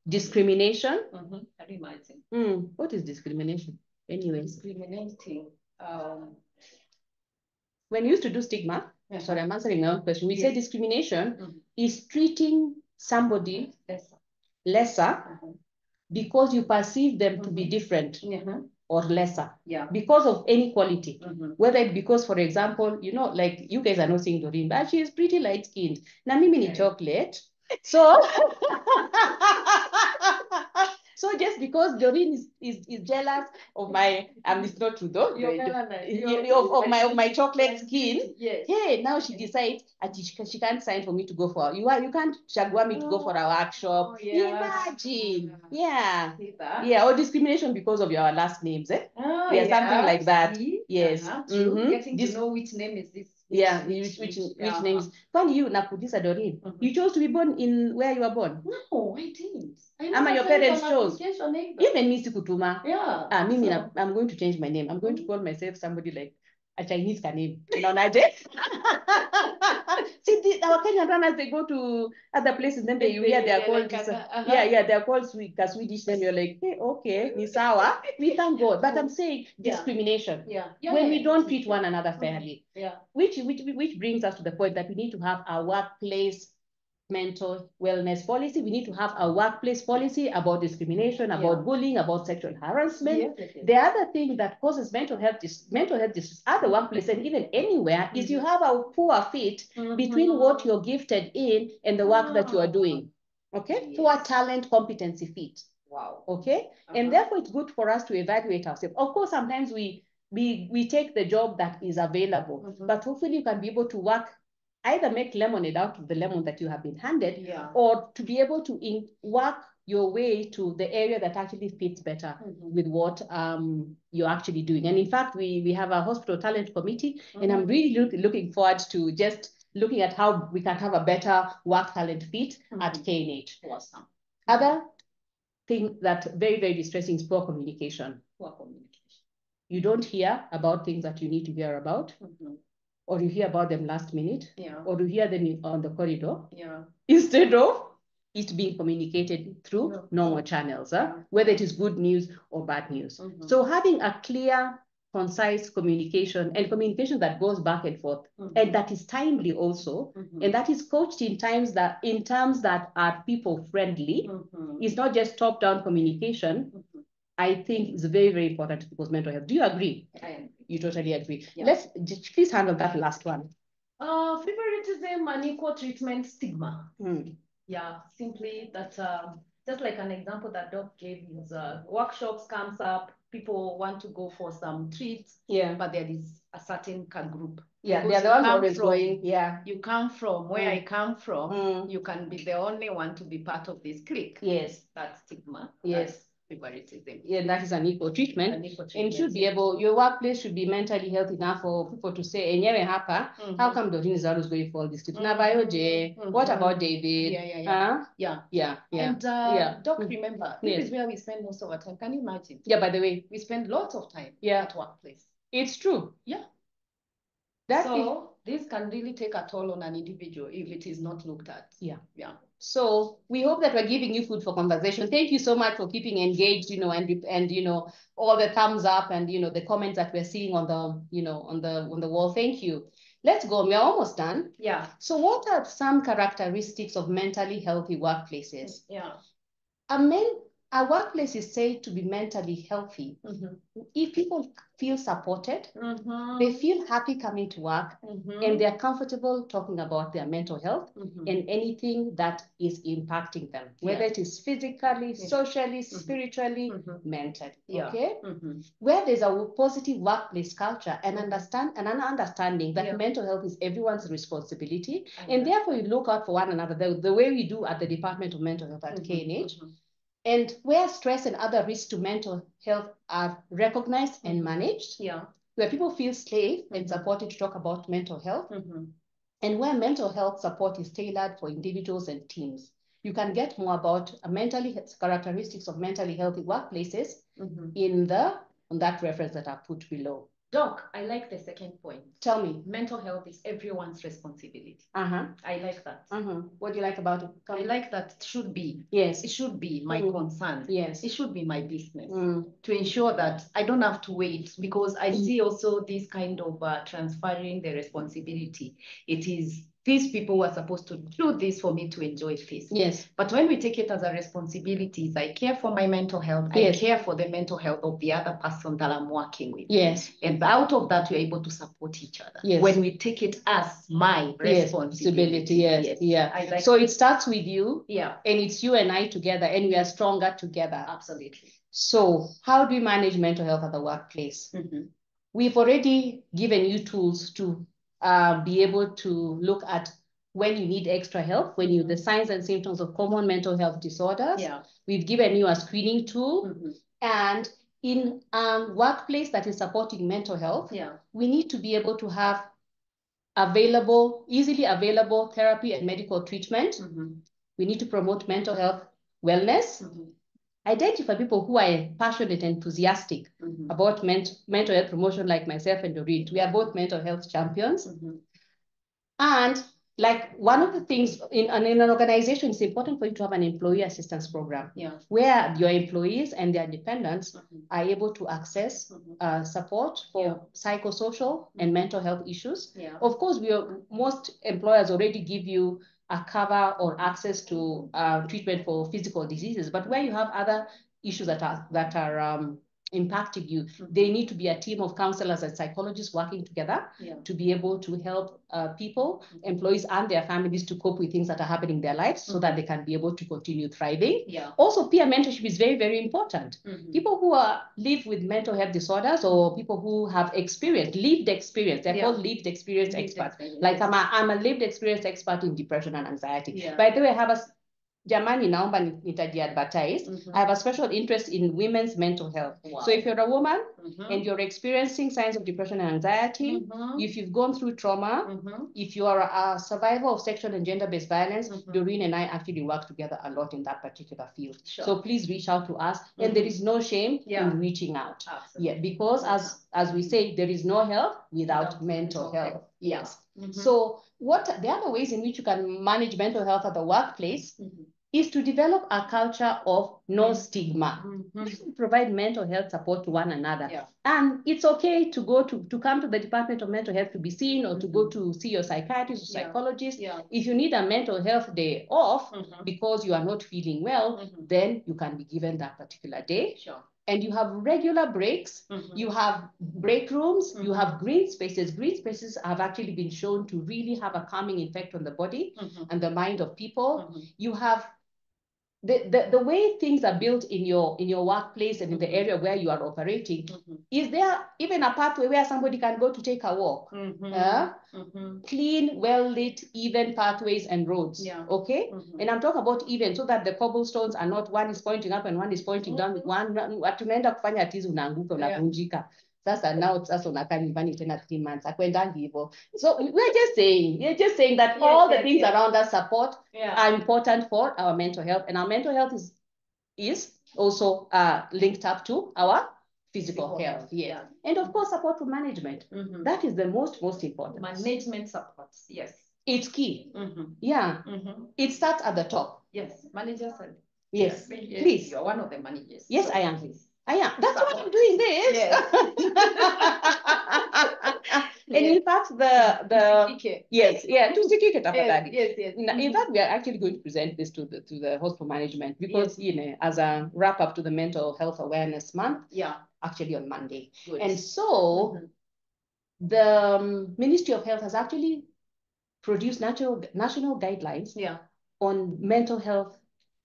discrimination.
Can you imagine?
What is discrimination? Anyways.
Discriminating.
When we used to do stigma, sorry, I'm answering my own question. We say discrimination is treating somebody lesser because you perceive them to be different or lesser because of inequality. Whether it because, for example, you know, like you guys are not seeing Doreen, but she is pretty light skinned. Na mimi ni chocolate. So so just because Doreen is jealous of my, it's not true though, of my chocolate skin.
Yes.
Hey, now she decides she can't sign for me to go for, you can't shagua me to go for a workshop. Imagine. Yeah. Yeah, or discrimination because of your last names, yeah, something like that. Yes.
Getting to know which name is this.
Yeah, which names. Funny you, Nakudisa Doreen. You chose to be born in where you were born?
No, I didn't.
Ama your parents chose. Even me sikutuma.
Yeah.
I'm going to change my name. I'm going to call myself somebody like a Chinese name. Unaonaje? See, our Kenyan runners, they go to other places, then they hear they're called they're called Swedish. Then you're like, hey, okay, ni sawa. We thank God. But I'm saying discrimination. When we don't treat one another fairly. Which brings us to the point that we need to have a workplace mental wellness policy. We need to have a workplace policy about discrimination, about bullying, about sexual harassment. The other thing that causes mental health issues at the workplace and even anywhere is you have a poor fit between what you're gifted in and the work that you are doing. Okay? Poor talent competency fit.
Wow.
Okay? And therefore it's good for us to evaluate ourselves. Of course, sometimes we take the job that is available, but hopefully you can be able to work, either make lemonade out of the lemon that you have been handed, or to be able to work your way to the area that actually fits better with what you're actually doing. And in fact, we have a hospital talent committee, and I'm really looking forward to just looking at how we can have a better work talent fit at KNH.
Awesome.
Other thing that very, very distressing is poor communication.
Poor communication.
You don't hear about things that you need to hear about. Or you hear about them last minute, or you hear them on the corridor, instead of it being communicated through normal channels, whether it is good news or bad news. So having a clear, concise communication, and communication that goes back and forth, and that is timely also, and that is coached in terms that are people friendly, is not just top-down communication. I think is very, very important to mental health. Do you agree?
I agree.
You totally agree. Let's please handle that last one.
Favoritism, unequal treatment, stigma. Yeah, simply that, just like an example that Doc gave is workshops comes up, people want to go for some treats, but there is a certain group.
Yeah, they're the ones always going.
You come from where I come from, you can be the only one to be part of this clique.
Yes.
That's stigma.
Yes.
Favoritism.
Yeah, that is an equal treatment. And should be able, your workplace should be mentally healthy enough for people to say, enyewe hapa, how come Doreen is always going for all this? What about David?
Yeah. And Doc, remember, this is where we spend most of our time. Can you imagine?
Yeah, by the way,
we spend lots of time at workplace.
It's true.
Yeah. This can really take a toll on an individual if it is not looked at.
Yeah. So we hope that we're giving you food for conversation. Thank you so much for keeping engaged, and all the thumbs up and the comments that we're seeing on the on the wall. Thank you. Let's go. We're almost done.
Yeah.
So what are some characteristics of mentally healthy workplaces?
Yeah.
a workplace is said to be mentally healthy if people feel supported, they feel happy coming to work, and they're comfortable talking about their mental health and anything that is impacting them, whether it is physically, socially, spiritually, mentally. Okay? Where there's a positive workplace culture and an understanding that mental health is everyone's responsibility, and therefore you look out for one another, the way we do at the Department of Mental Health at KNH. And where stress and other risks to mental health are recognized and managed, where people feel safe and supported to talk about mental health, and where mental health support is tailored for individuals and teams. You can get more about characteristics of mentally healthy workplaces in that reference that I put below.
Doc, I like the second point.
Tell me.
Mental health is everyone's responsibility. I like that.
What do you like about it?
I like that it should be.
Yes.
It should be my concern.
Yes.
It should be my business to ensure that I don't have to wait, because I see also this kind of transferring the responsibility. It is these people who are supposed to do this for me to enjoy this.
Yes.
But when we take it as a responsibility, I care for my mental health. I care for the mental health of the other person that I'm working with.
Yes.
And out of that, we're able to support each other.
Yes.
When we take it as my responsibility.
Yes. Yeah. So it starts with you.
Yeah.
And it's you and I together, and we are stronger together.
Absolutely.
So how do we manage mental health at the workplace? We've already given you tools to be able to look at when you need extra help, when the signs and symptoms of common mental health disorders.
Yeah.
We've given you a screening tool. And in a workplace that is supporting mental health, we need to be able to have easily available therapy and medical treatment. We need to promote mental health wellness. Identify people who are passionate and enthusiastic about mental health promotion, like myself and Doreen. We are both mental health champions. And like one of the things in an organization, it's important for you to have an employee assistance program where your employees and their dependents are able to access support for psychosocial and mental health issues. Of course, most employers already give you a cover or access to treatment for physical diseases, but where you have other issues that are impacting you, they need to be a team of counselors and psychologists working together to be able to help people, employees and their families to cope with things that are happening in their lives so that they can be able to continue thriving. Also, peer mentorship is very, very important. People who live with mental health disorders or people who have lived experience, they're called lived experience experts. Like I'm a lived experience expert in depression and anxiety. By the way, I have Jamani, naomba nitaji-advertise. I have a special interest in women's mental health. So if you're a woman and you're experiencing signs of depression and anxiety, if you've gone through trauma, if you are a survivor of sexual and gender-based violence, Doreen and I actually work together a lot in that particular field. So please reach out to us. And there is no shame in reaching out. Because as we say, there is no health without mental health. Yes. So the other ways in which you can manage mental health at the workplace is to develop a culture of no stigma. Provide mental health support to one another. And it's okay to go to come to the Department of Mental Health to be seen, or to go to see your psychiatrist or psychologist. If you need a mental health day off because you are not feeling well, then you can be given that particular day. And you have regular breaks, you have break rooms, you have green spaces. Green spaces have actually been shown to really have a calming effect on the body and the mind of people. You have the way things are built in your workplace and in the area where you are operating. Is there even a pathway where somebody can go to take a walk? Clean, well-lit, even pathways and roads. Okay? And I'm talking about even, so that the cobblestones are not, one is pointing up and one is pointing down. Tunaenda kufanya tizi unaanguka, unavunjika. Sasa unakaa nyumbani tena 3 months. Akwendangi hivyo. So we're just saying that all the things around us support are important for our mental health. And our mental health is also linked up to our physical health. And of course, support for management. That is the most important.
Management supports, yes.
It's key. It starts at the top.
Yes, managers.
Yes, please.
You're one of the managers.
Yes, I am. I am. That's why I'm doing this.
Yes.
And in fact, tusikike tafadhali.
Yes.
In fact, we are actually going to present this to the hospital management because as a wrap up to the Mental Health Awareness Month, actually on Monday.
Good.
And so the Ministry of Health has actually produced national guidelines on mental health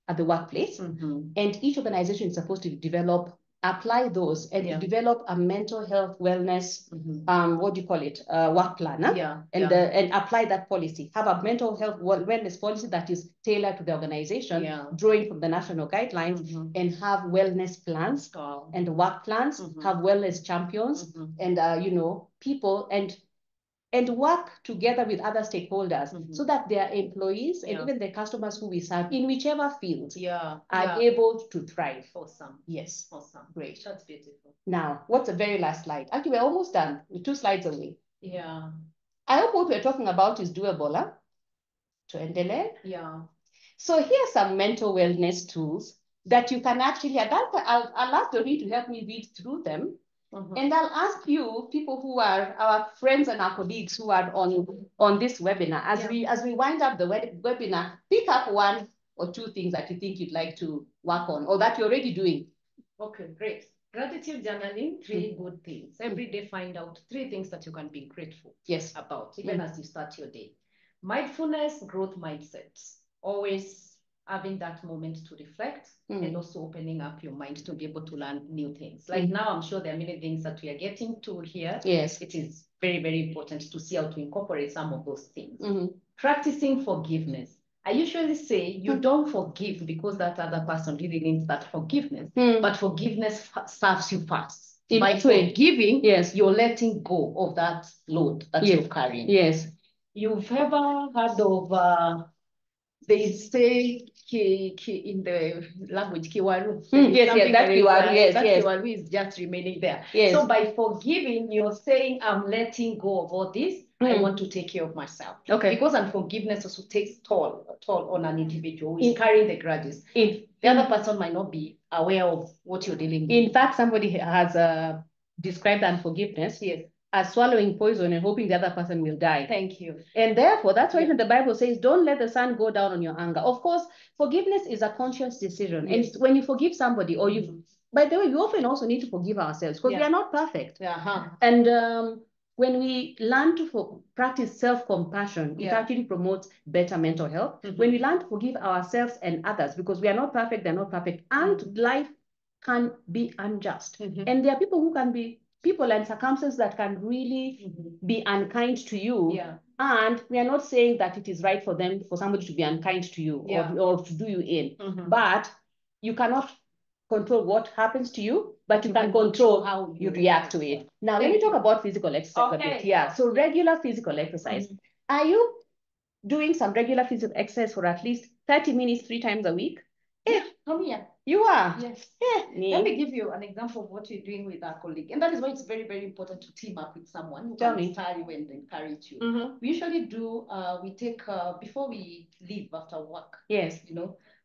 at the workplace. And each organization is supposed to apply those and develop a mental health wellness, work planner, and apply that policy, have a mental health wellness policy that is tailored to the organization, drawing from the national guidelines, and have wellness plans and work plans, have wellness champions, and people and work together with other stakeholders so that their employees and even the customers who we serve in whichever field are able to thrive.
Awesome.
Yes.
Awesome.
Great.
That's beautiful.
Now, what's the very last slide? Actually, we're almost done. We're 2 slides away.
Yeah.
I hope what we're talking about is doable. Tuendelee.
Yeah.
So here's some mental wellness tools that you can actually, I'll ask Doreen to help me read through them. And I'll ask you, people who are our friends and our colleagues who are on this webinar, as we wind up the webinar, pick up 1 or 2 things that you think you'd like to work on or that you're already doing.
Okay, great. Gratitude journaling, 3 good things. Every day find out 3 things that you can be grateful about, even as you start your day. Mindfulness, growth mindsets. Always having that moment to reflect and also opening up your mind to be able to learn new things. Like now, I'm sure there are many things that we are getting to here.
Yes.
It is very, very important to see how to incorporate some of those things. Practicing forgiveness. I usually say you don't forgive because that other person really needs that forgiveness, but forgiveness serves you first. By forgiving, you're letting go of that load that you're carrying.
Yes.
You've ever heard of, they say in the language, Kiwaru.
That Kiwaru,
that Kiwaru is just remaining there.
Yes.
So by forgiving, you're saying, I'm letting go of all this. I want to take care of myself.
Okay.
Because unforgiveness also takes toll on an individual who is carrying the grudges. The other person might not be aware of what you're dealing with.
In fact, somebody has described unforgiveness as swallowing poison and hoping the other person will die.
Thank you.
And therefore, that's why the Bible says, don't let the sun go down on your anger. Of course, forgiveness is a conscious decision. And when you forgive somebody, or by the way, we often also need to forgive ourselves because we are not perfect. And when we learn to practice self-compassion, it actually promotes better mental health. When we learn to forgive ourselves and others, because we are not perfect, they're not perfect, and life can be unjust. And there are people who can be people and circumstances that can really be unkind to you. And we are not saying that it is right for somebody to be unkind to you or to do you in. But you cannot control what happens to you, but you can control how you react to it. Now, let me talk about physical exercise a bit. So regular physical exercise. Are you doing some regular physical exercise for at least 30 minutes 3 times a week?
Come here.
You are?
Yes. Let me give you an example of what you're doing with our colleague. And that is why it's very, very important to team up with someone who can inspire you and encourage you. We usually do, we take, before we leave after work,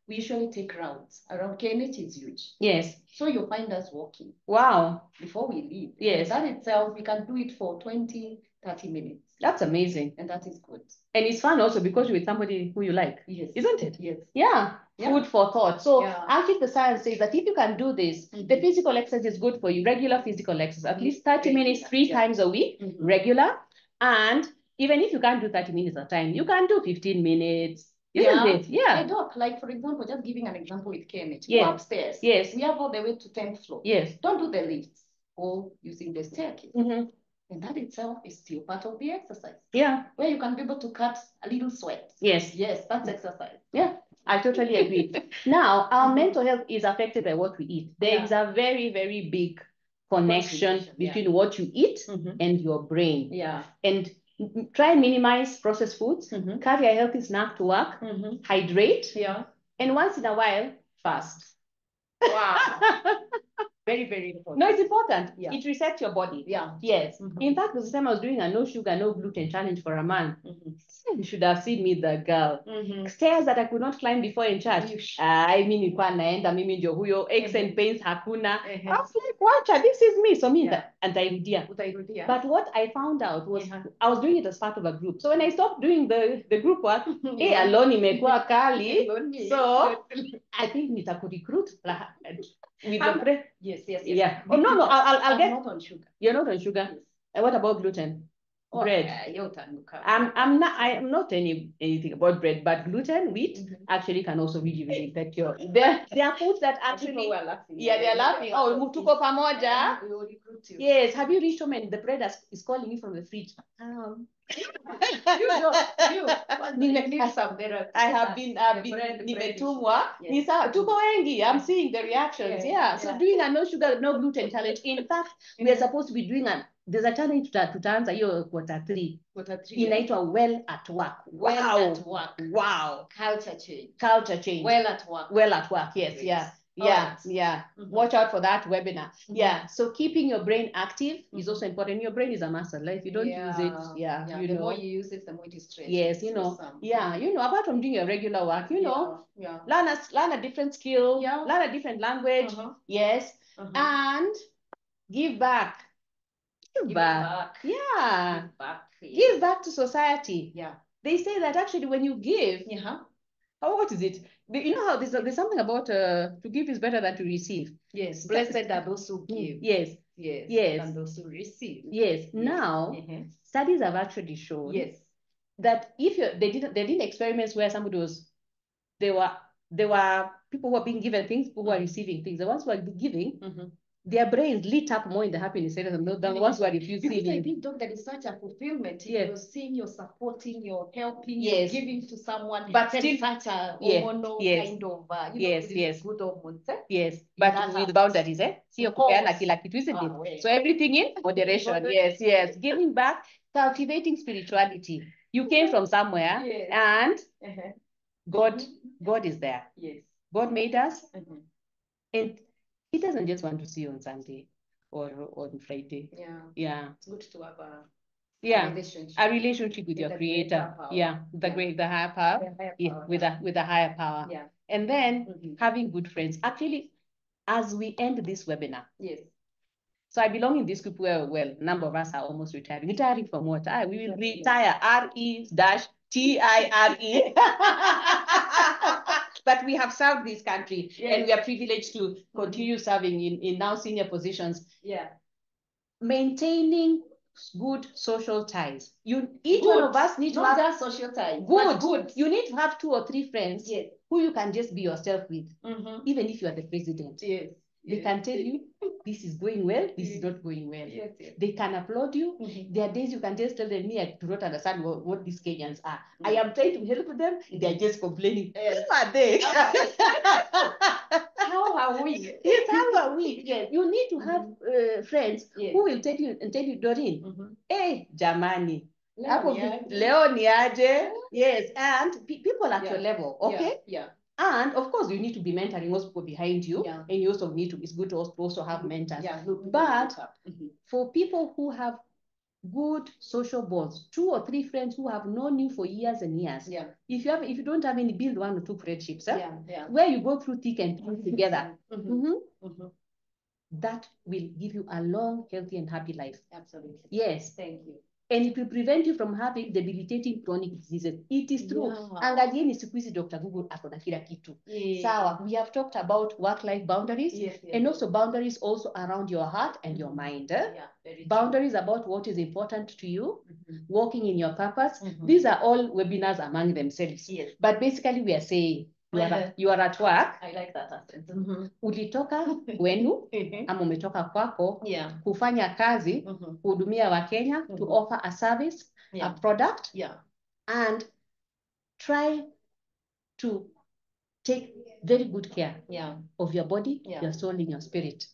we usually take rounds. Around KNH is huge.
Yes.
So you'll find us walking.
Wow.
Before we leave.
Yes.
That itself, we can do it for 20, 30 minutes.
That's amazing.
And that is good.
And it's fun also because you're with somebody who you like.
Yes.
Isn't it?
Yes.
Yeah. Food for thought. So actually the science says that if you can do this, the physical exercise is good for you. Regular physical exercise, at least 30 minutes 3 times a week, regular. And even if you can't do 30 minutes at a time, you can do 15 minutes. Isn't it? Yeah.
I don't, like, for example, just giving an example with KNH.
Yes.
Go upstairs.
Yes.
We have all the way to 10th floor.
Yes.
Don't do the lifts or using the staircase. And that itself is still part of the exercise.
Yeah.
Where you can be able to cut a little sweat.
Yes.
Yes, that's exercise.
Yeah, I totally agree. Now, our mental health is affected by what we eat. There is a very, very big connection between what you eat and your brain.
Yeah.
And try and minimize processed foods, carry a healthy snack to work, hydrate, and once in a while, fast.
Wow. Very, very important.
No, it's important.
Yeah.
It resets your body.
Yeah.
Yes. In fact, this time I was doing a no sugar, no gluten challenge for a man. You should have seen me, the girl. Stairs that I could not climb before in church. I mean, nilikuwa naenda mimi ndio huyo, aches and pains hakuna. I was like, wacha, this is me. So me, antairudia. But what I found out was I was doing it as part of a group. So when I stopped doing the group work, alone imekuwa kali. So I think nitakurecruit with the bread.
Yes.
Yeah. Oh, no, I'll get.
Not on sugar.
You're not on sugar.
Yes.
And what about gluten? Bread. I'm not anything about bread, but gluten, wheat actually can also rejuvenate that cure. There are foods that actually.
People were laughing.
Yeah, they're laughing. Oh, mutuko pamoja.
We will recruit you.
Yes. Have you reached home and the bread is calling you from the fridge?
You need some better.
I have been nimetumwa. Tuko wengi. I'm seeing the reactions. Yeah. So doing a no sugar, no gluten challenge. In fact, we are supposed to be doing there's a challenge tutaanza hiyo quarter 3. Inaitwa well at work.
Well at work.
Wow.
Culture change.
Well at work. Yes.
Great.
Yeah.
Right.
Yeah. Watch out for that webinar. Yeah. So keeping your brain active is also important. Your brain is a muscle. Like if you don't use it,
the more you use it, the more it is stressed.
Yes, apart from doing your regular work, learn a different skill, learn a different language. Yes. And give back. Give back. Yeah. Give back to society.
Yeah.
They say that actually when you give, what is it? You know how there's something about to give is better than to receive.
Yes. Blessed are those who give.
Yes.
And those who receive.
Yes. Now, studies have actually shown that if they did experiments where somebody there were people who are being given things, people who are receiving things. The ones who are giving, their brains lit up more in the happiness than the ones who are refusing.
Because I think, Doc, that is such a fulfillment. You're seeing, you're supporting, you're helping, you're giving to someone,
but still
such a hormonal kind of good hormones.
Yes, but with boundaries, Sio kupeana kila kitu, isn't it? So everything in moderation. Yes. Giving back, cultivating spirituality. You came from somewhere, and God is there.
Yes.
God made us, and He doesn't just want to see you on Sunday or on Friday. Yeah.
It's good to have
a relationship with your Creator. The higher power. With a higher power.
Yeah.
And then having good friends. Actually, as we end this webinar.
Yes.
So I belong in this group where, a number of us are almost retiring. Retiring from what? We will retire. RE-TIRE. But we have served this country, and we are privileged to continue serving in now senior positions.
Yeah.
Maintaining good social ties. Each one of us need to have
just social ties.
Good. You need to have 2 or 3 friends who you can just be yourself with, even if you are the president.
Yes.
They can tell you this is going well, this is not going well.
Yes.
They can applaud you. There are days you can just tell them, I do not understand what these Kenyans are. I am trying to help them. They are just complaining. Who are they?
How are we?
Yes, how are we? Yes. You need to have friends who will tell you, Doreen, hey, Jamani. Leo ni aje. Yes, and people at your level, okay?
Yeah.
And of course, you need to be mentoring those people behind you, and you also it's good to also have mentors. But for people who have good social bonds, 2 or 3 friends who have known you for years and years. If you don't have any, build 1 or 2 friendships, where you go through thick and thin together. That will give you a long, healthy, and happy life.
Absolutely.
Yes.
Thank you.
And it will prevent you from having debilitating chronic diseases. It is true. Angalieni siku hizi Dr. Google akona kila kitu. Sawa, we have talked about work-life boundaries, and also boundaries also around your heart and your mind. Boundaries about what is important to you, walking in your purpose. These are all webinars among themselves. But basically we are saying, you are at work.
I like that accent.
Ulitoka kwenu ama umetoka kwako kufanya kazi, kuhudumia Wakenya, to offer a service, a product, and try to take very good care of your body, your soul, and your spirit.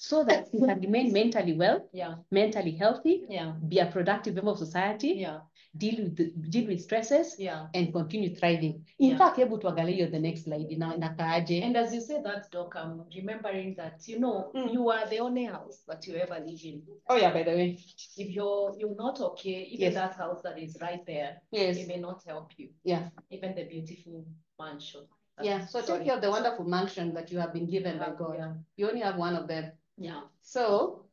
so that you can remain mentally well, mentally healthy, be a productive member of society, deal with stresses, and continue thriving. In fact, able to angalia the next slide inakaaje.
And as you say that, Doc, I'm remembering that, you know, you are the only house that you ever live in.
Oh yeah, by the way.
If you're not okay, even that house that is right there, it may not help you. Even the beautiful mansion.
So take care of the wonderful mansion that you have been given by God. You only have one of them. So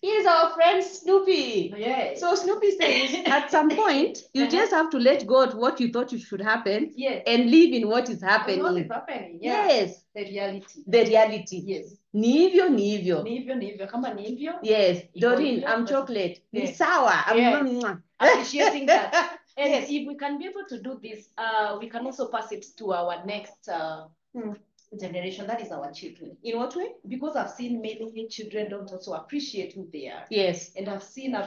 here's our friend Snoopy. So Snoopy says, at some point, you just have to let go of what you thought you should happen and live in what is happening.
What is happening?
Yes.
The reality.
The reality.
Yes.
Ni hivyo.
Kama ni hivyo.
Yes. Doreen, I'm chocolate. Ni sawa. I'm
appreciating that. And if we can be able to do this, we can also pass it to our next generation. That is our children.
In what way?
Because I've seen many children don't also appreciate who they are.
Yes.
And I've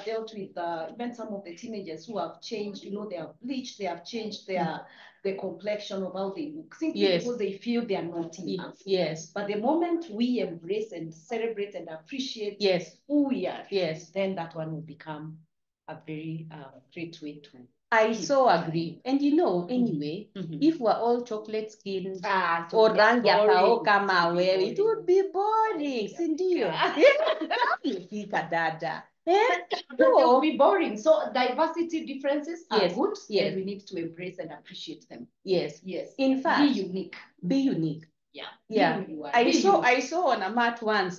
dealt with even some of the teenagers who have changed, you know, they have bleached, they have changed the complexion of how they look, simply because they feel they are not enough.
Yes.
But the moment we embrace and celebrate and appreciate who we are, then that one will become a very great way to.
I so agree. And you know, anyway, if we're all chocolate skinned or rangi ya kao kama wewe, it would be boring, sindio? Dada.
It will be boring. So diversity differences are good, and we need to embrace and appreciate them.
Yes.
In fact,
be unique.
Yeah.
I saw on a mat once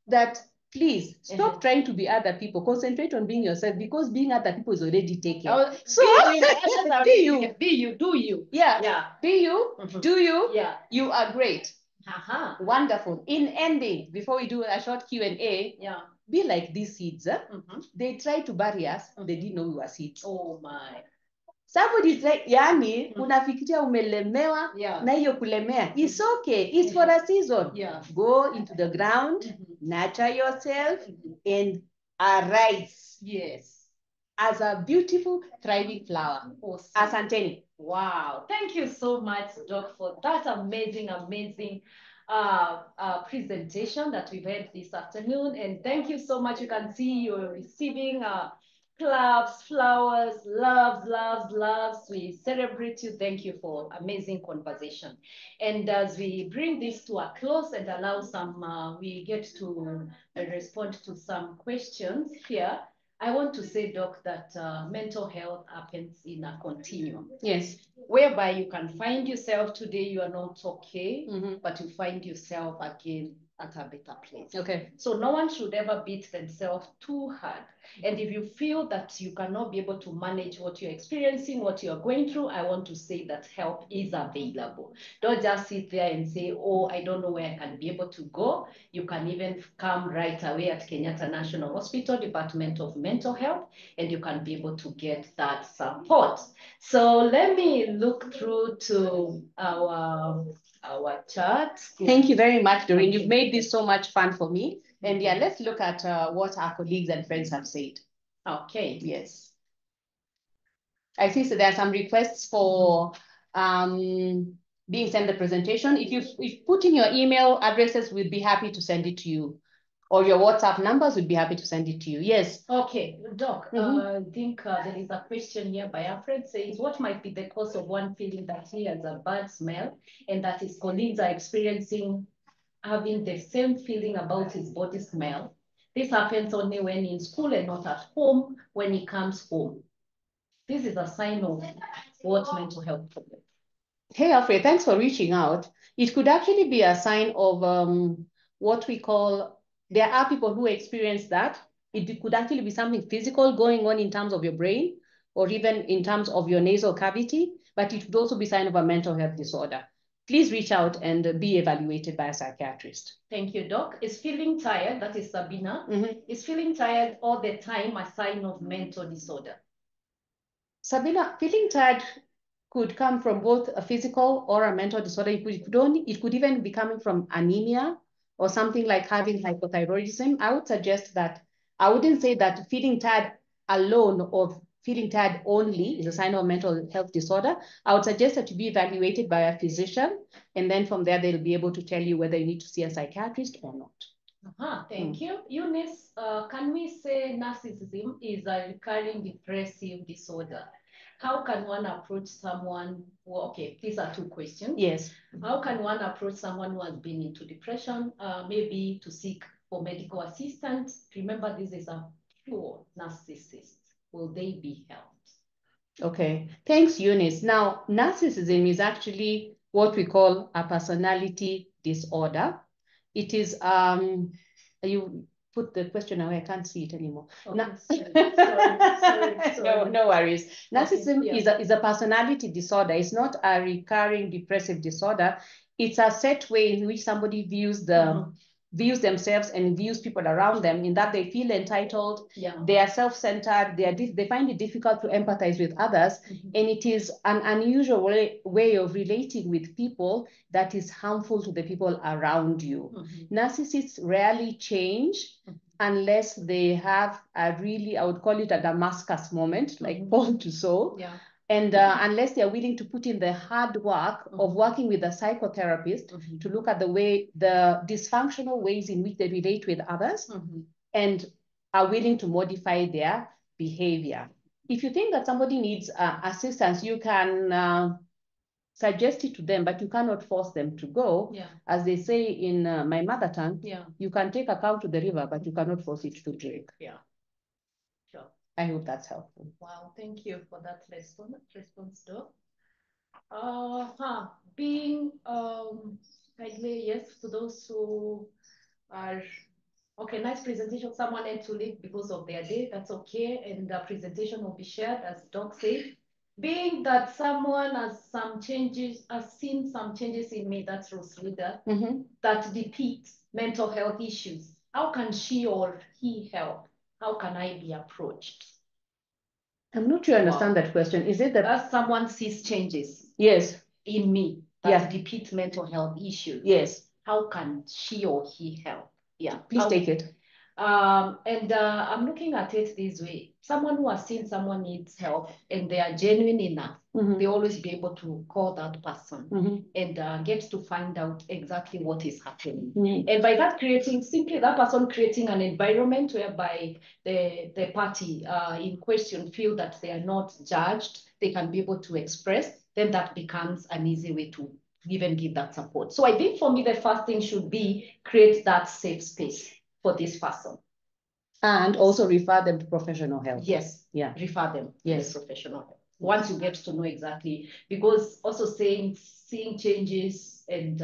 that please stop trying to be other people. Concentrate on being yourself, because being other people is already taken. So be you.
Do you.
Be you. Do you. You are great. Wonderful. In ending, before we do a short Q&A, be like these seeds. They tried to bury us. They didn't know we were seeds.
Oh my.
Somebody's like, yani, unafikiria umelemewa na hiyo kulemea. It's okay. It's for a season. Go into the ground, nurture yourself, and arise.
Yes.
As a beautiful, thriving flower.
Awesome.
Asanteni.
Wow. Thank you so much, Doc, for that amazing presentation that we've had this afternoon. And thank you so much. You can see you're receiving claps, flowers, loves. We celebrate you. Thank you for amazing conversation. And as we bring this to a close and allow some, we get to respond to some questions here. I want to say, Doc, that mental health happens in a continuum.
Yes.
Whereby you can find yourself today, you are not okay, but you find yourself again at a better place.
Okay.
So no one should ever beat themselves too hard. And if you feel that you cannot be able to manage what you're experiencing, what you're going through, I want to say that help is available. Don't just sit there and say, oh, I don't know where I can be able to go. You can even come right away at Kenyatta National Hospital, Department of Mental Health, and you can be able to get that support. So let me look through to our chat.
Thank you very much, Doreen. You've made this so much fun for me. And let's look at what our colleagues and friends have said.
Okay.
Yes. I see so there are some requests for being sent the presentation. If you put in your email addresses, we'd be happy to send it to you. Or your WhatsApp numbers, we'd be happy to send it to you. Yes.
Okay, Doc, I think there is a question here by a friend says, what might be the cause of one feeling that he has a bad smell and that his colleagues are experiencing having the same feeling about his body smell? This happens only when in school and not at home when he comes home. This is a sign of what mental health problem.
Hey, Alfred, thanks for reaching out. It could actually be a sign of what we call, there are people who experience that. It could actually be something physical going on in terms of your brain or even in terms of your nasal cavity, but it could also be a sign of a mental health disorder. Please reach out and be evaluated by a psychiatrist.
Thank you, Doc. Is feeling tired, that is Sabina, is feeling tired all the time a sign of mental disorder?
Sabina, feeling tired could come from both a physical or a mental disorder. It could even be coming from anemia or something like having hypothyroidism. I would suggest that I wouldn't say that feeling tired alone or feeling tired only is a sign of a mental health disorder, I would suggest that you be evaluated by a physician, and then from there they'll be able to tell you whether you need to see a psychiatrist or not.
Thank you. Eunice, can we say narcissism is a recurring depressive disorder? How can one approach someone who, okay, these are 2 questions.
Yes.
How can one approach someone who has been into depression, maybe to seek for medical assistance? Remember, this is a pure narcissist. Will they be helped?
Okay, thanks, Eunice. Now, narcissism is actually what we call a personality disorder. It is, you put the question away, I can't see it anymore.
Okay, sorry.
No worries. Narcissism
Okay, yeah.
is a personality disorder. It's not a recurring depressive disorder. It's a set way in which somebody views views themselves and views people around them, in that they feel entitled, they are self-centered, they find it difficult to empathize with others, and it is an unusual way of relating with people that is harmful to the people around you. Narcissists rarely change unless they have a really, I would call it a Damascus moment, like Paul to Saul.
Yeah.
And unless they're willing to put in the hard work of working with a psychotherapist to look at the dysfunctional ways in which they relate with others, and are willing to modify their behavior. If you think that somebody needs assistance, you can suggest it to them, but you cannot force them to go.
Yeah.
As they say in my mother tongue,
Yeah.
you can take a cow to the river, but you cannot force it to drink.
Yeah. Sure.
I hope that's helpful.
Wow, thank you for that response, though. Being yes, to those who are okay, nice presentation. Someone had to leave because of their day. That's okay, and the presentation will be shared, as Doc said. Being that someone has seen some changes in me, that's Rosalida, that depicts mental health issues. How can she or he help? How can I be approached?
I'm not sure I understand that question. Is it that
as someone sees changes in me that depict mental health issues?
Yes.
How can she or he help? Yeah.
Please take it.
I'm looking at it this way. Someone who has seen someone needs help and they are genuine enough, they always be able to call that person and get to find out exactly what is happening. And by that simply that person creating an environment whereby the party in question feel that they are not judged, they can be able to express, then that becomes an easy way to even give that support. So I think for me, the first thing should be create that safe space for this person.
And also refer them to professional help.
Yes. Yeah. Refer them to professional help. Once you get to know exactly, because also seeing changes and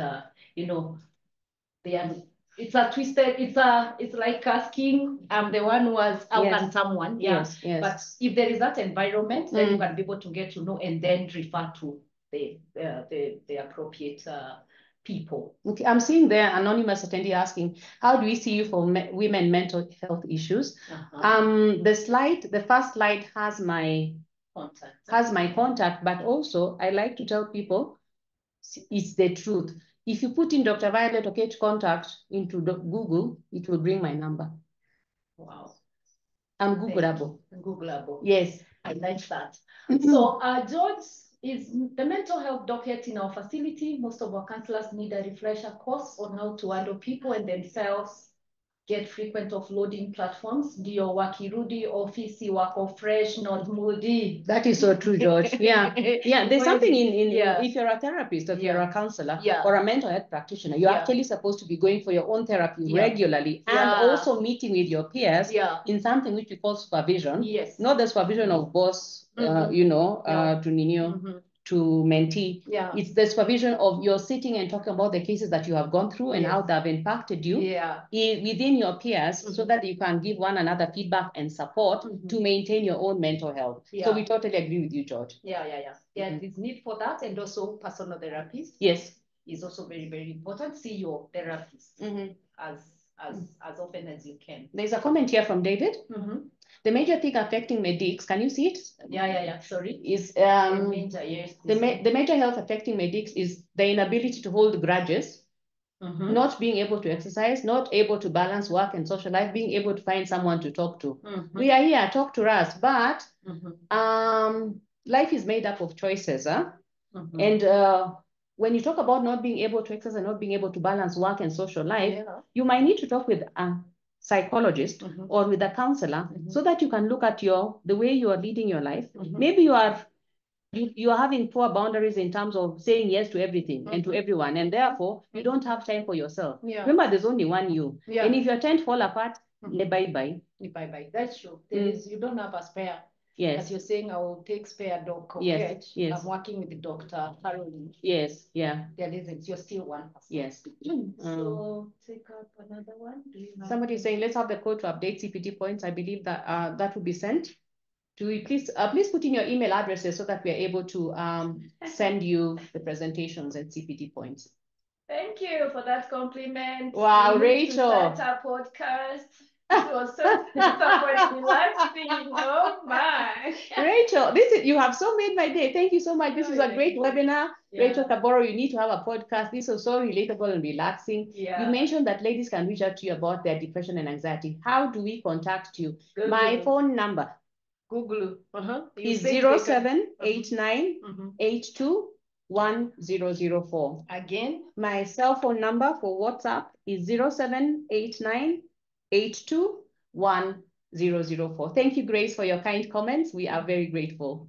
it's a twisted, it's like asking, I'm the one who has out someone. Yes. But if there is that environment, then you can be able to get to know and then refer to the appropriate people.
Okay, I'm seeing there anonymous attendee asking, how do we see you for women mental health issues? The first slide has my contact, but also I like to tell people it's the truth. If you put in Dr. Violet Okech contact into Google, it will bring my number.
Wow.
I'm Googleable.
Googleable.
Yes.
I like that. So George is the mental health docket in our facility. Most of our counselors need a refresher course on how to handle people and themselves, get frequent offloading platforms. Ndio wakirudi ofisi wako fresh, not moody.
That is so true, George. Yeah. There's something if you're a therapist, or if you're a counselor or a mental health practitioner, you're actually supposed to be going for your own therapy regularly and also meeting with your peers in something which we call supervision.
Yes.
Not the supervision of boss, to mentee. It's the supervision of you're sitting and talking about the cases that you have gone through and how they have impacted you within your peers, so that you can give one another feedback and support to maintain your own mental health. So we totally agree with you, George.
There's need for that, and also personal therapist.
Yes.
Is also very, very important. See your therapist as often as you can.
There's a comment here from David. The major thing affecting medics, can you see it?
Sorry.
Is the major health affecting medics is the inability to hold grudges not being able to exercise, not able to balance work and social life, being able to find someone to talk to. We are here, talk to us, but life is made up of choices. And when you talk about not being able to exercise and not being able to balance work and social life, you might need to talk with a psychologist or with a counselor so that you can look at the way you are leading your life. Maybe you are having poor boundaries in terms of saying yes to everything and to everyone, and therefore you don't have time for yourself. Remember, there's only one you. And if you're trying to fall apart, bye-bye.
Bye-bye. That's true. You don't have a spare.
Yes.
As you're saying, I will take spare dog coverage.
Yes.
I'm working with the Dr. Caroline.
Yes. Yeah.
There isn't. You're still one person.
Yes.
So take up another one.
Somebody is saying, let's have the code to update CPT points. I believe that that will be sent. Do we please put in your email addresses so that we are able to send you the presentations and CPT points.
Thank you for that compliment.
Wow, Rachel.
To start our podcast. It was so relaxing. Oh my.
Rachel, you have so made my day. Thank you so much. This is a great webinar. Rachel Kaboro, you need to have a podcast. This was so relatable and relaxing. You mentioned that ladies can reach out to you about their depression and anxiety. How do we contact you? Google. My phone number.
Google.
Is 0789 821004.
Again,
my cell phone number for WhatsApp is 0789 821004. Thank you, Grace, for your kind comments. We are very grateful.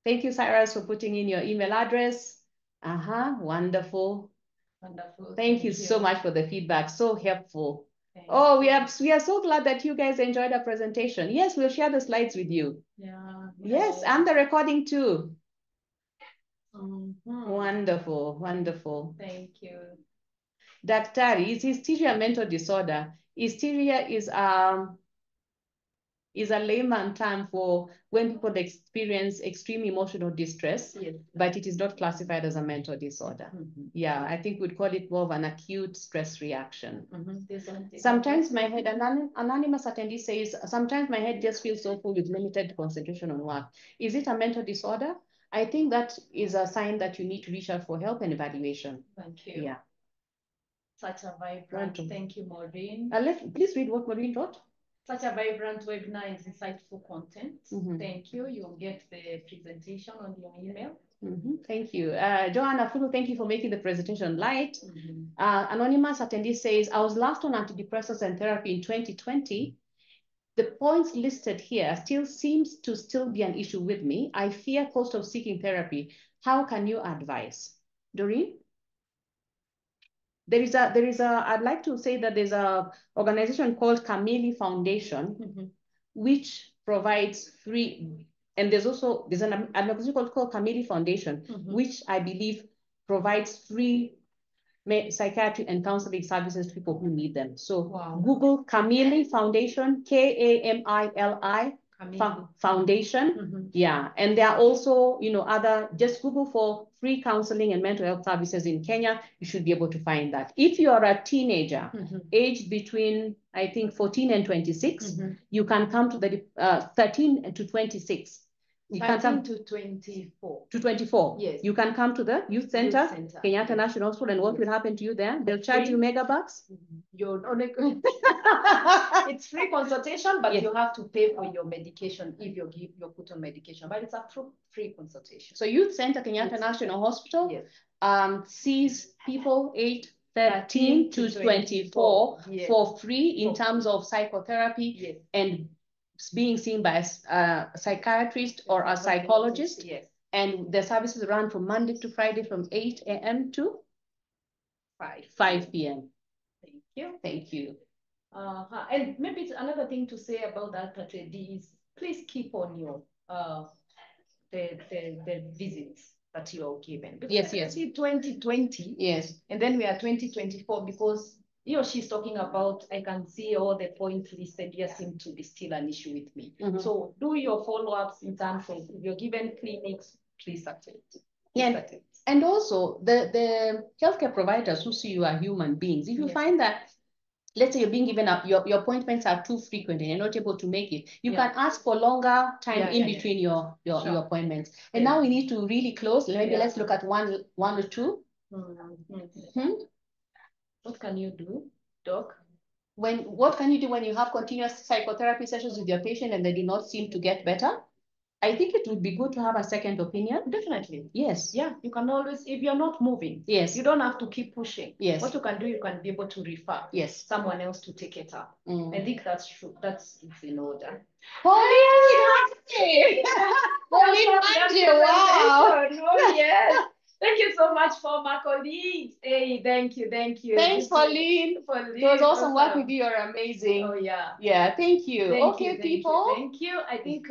Thank you, Cyrus, for putting in your email address. Wonderful.
Wonderful.
Thank you so much for the feedback. So helpful. Oh, we are so glad that you guys enjoyed our presentation. Yes, we'll share the slides with you. Yes, and the recording too. Wonderful, wonderful.
Thank you.
Daktari, is hysteria a mental disorder? Hysteria is a layman term for when people experience extreme emotional distress, but it is not classified as a mental disorder. Yeah, I think we'd call it more of an acute stress reaction. Sometimes my head, an anonymous attendee says, sometimes my head just feels so full with limited concentration on work. Is it a mental disorder? I think that is a sign that you need to reach out for help and evaluation.
Thank you.
Yeah.
Such a vibrant, thank you, Maureen.
Please read what Maureen wrote.
Such a vibrant webinar and insightful content. Thank you. You'll get the presentation on your email.
Thank you. Joanna Fulu, thank you for making the presentation light. Anonymous attendee says, I was last on antidepressants and therapy in 2020. The points listed here seems to be an issue with me. I fear cost of seeking therapy. How can you advise? Doreen? I'd like to say that there's a organization called Camille Foundation, which provides free, and there's an organization called Camille Foundation, which I believe provides free psychiatry and counseling services to people who need them. So Google Camille Foundation, Kamili Foundation. Yeah, and there are also, just Google for free counseling and mental health services in Kenya. You should be able to find that. If you are a teenager, aged between, I think, 14 and 26, you can come to the 13 to 26. You can come
to 24.
To 24.
Yes.
You can come to the youth center, Kenyatta National Hospital, and what will happen to you there? They'll charge you megabucks.
It's free consultation, but you have to pay for your medication if you're put on medication. But it's a free consultation.
So Youth Center, Kenyatta National Hospital, sees people aged 13 to 24 for free in terms of psychotherapy and being seen by a psychiatrist or a psychologist. And the services run from Monday to Friday from 8 a.m. to 5 p.m.
Thank you.
Thank you.
And maybe it's another thing to say about that is please keep on your the visits that you are given.
Yes.
2020.
Yes.
And then we are 2024 because she's talking about, I can see all the points listed here seem to be still an issue with me. So do your follow-ups in terms of if you're given clinics, please attend.
And also the healthcare providers who see you are human beings. If you find that, let's say you're being given up, your appointments are too frequent and you're not able to make it, you can ask for longer time in between your appointments. And now we need to really close. Maybe let's look at one or two.
What can you do, Doc?
What can you do when you have continuous psychotherapy sessions with your patient and they do not seem to get better? I think it would be good to have a second opinion.
Definitely.
Yes.
Yeah, you can always, if you're not moving,
Yes.
you don't have to keep pushing.
Yes.
What you can do, you can be able to refer
Yes.
someone else to take it up. I think that's true. That's in order.
Pauline! Pauline Manje, wow!
Oh, yes. Thank you so much for my colleagues. Hey, thank you, thank you.
Thanks, Pauline. It was awesome work with you. You're amazing.
Oh, yeah.
Yeah, thank you.
Thank
okay,
you,
people.
Thank you. I think,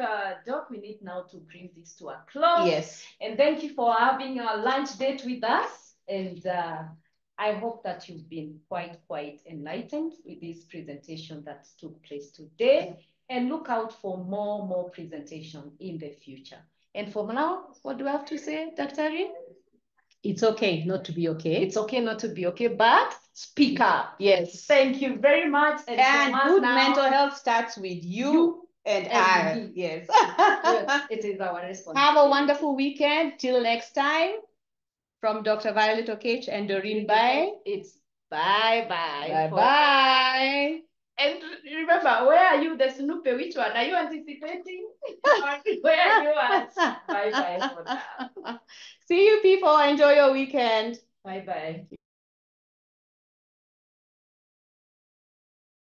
Doc, we need now to bring this to a close.
Yes.
And thank you for having a lunch date with us. And I hope that you've been quite enlightened with this presentation that took place today. And look out for more presentation in the future. And for now, what do I have to say, Dr. Rin?
It's okay not to be okay.
It's okay not to be okay, but speak up.
Yes.
Thank you very much.
And good mental health starts with you and I.
me.
Yes.
Yes, it is our responsibility.
Have a wonderful weekend. Till next time. From Dr. Violet Okech and Doreen Bai.
It's bye-bye.
Bye-bye.
And remember, where are you, the Snoopy? Which one? Are you anticipating? Where are you at? Bye-bye for now.
See you people. Enjoy your weekend.
Bye-bye.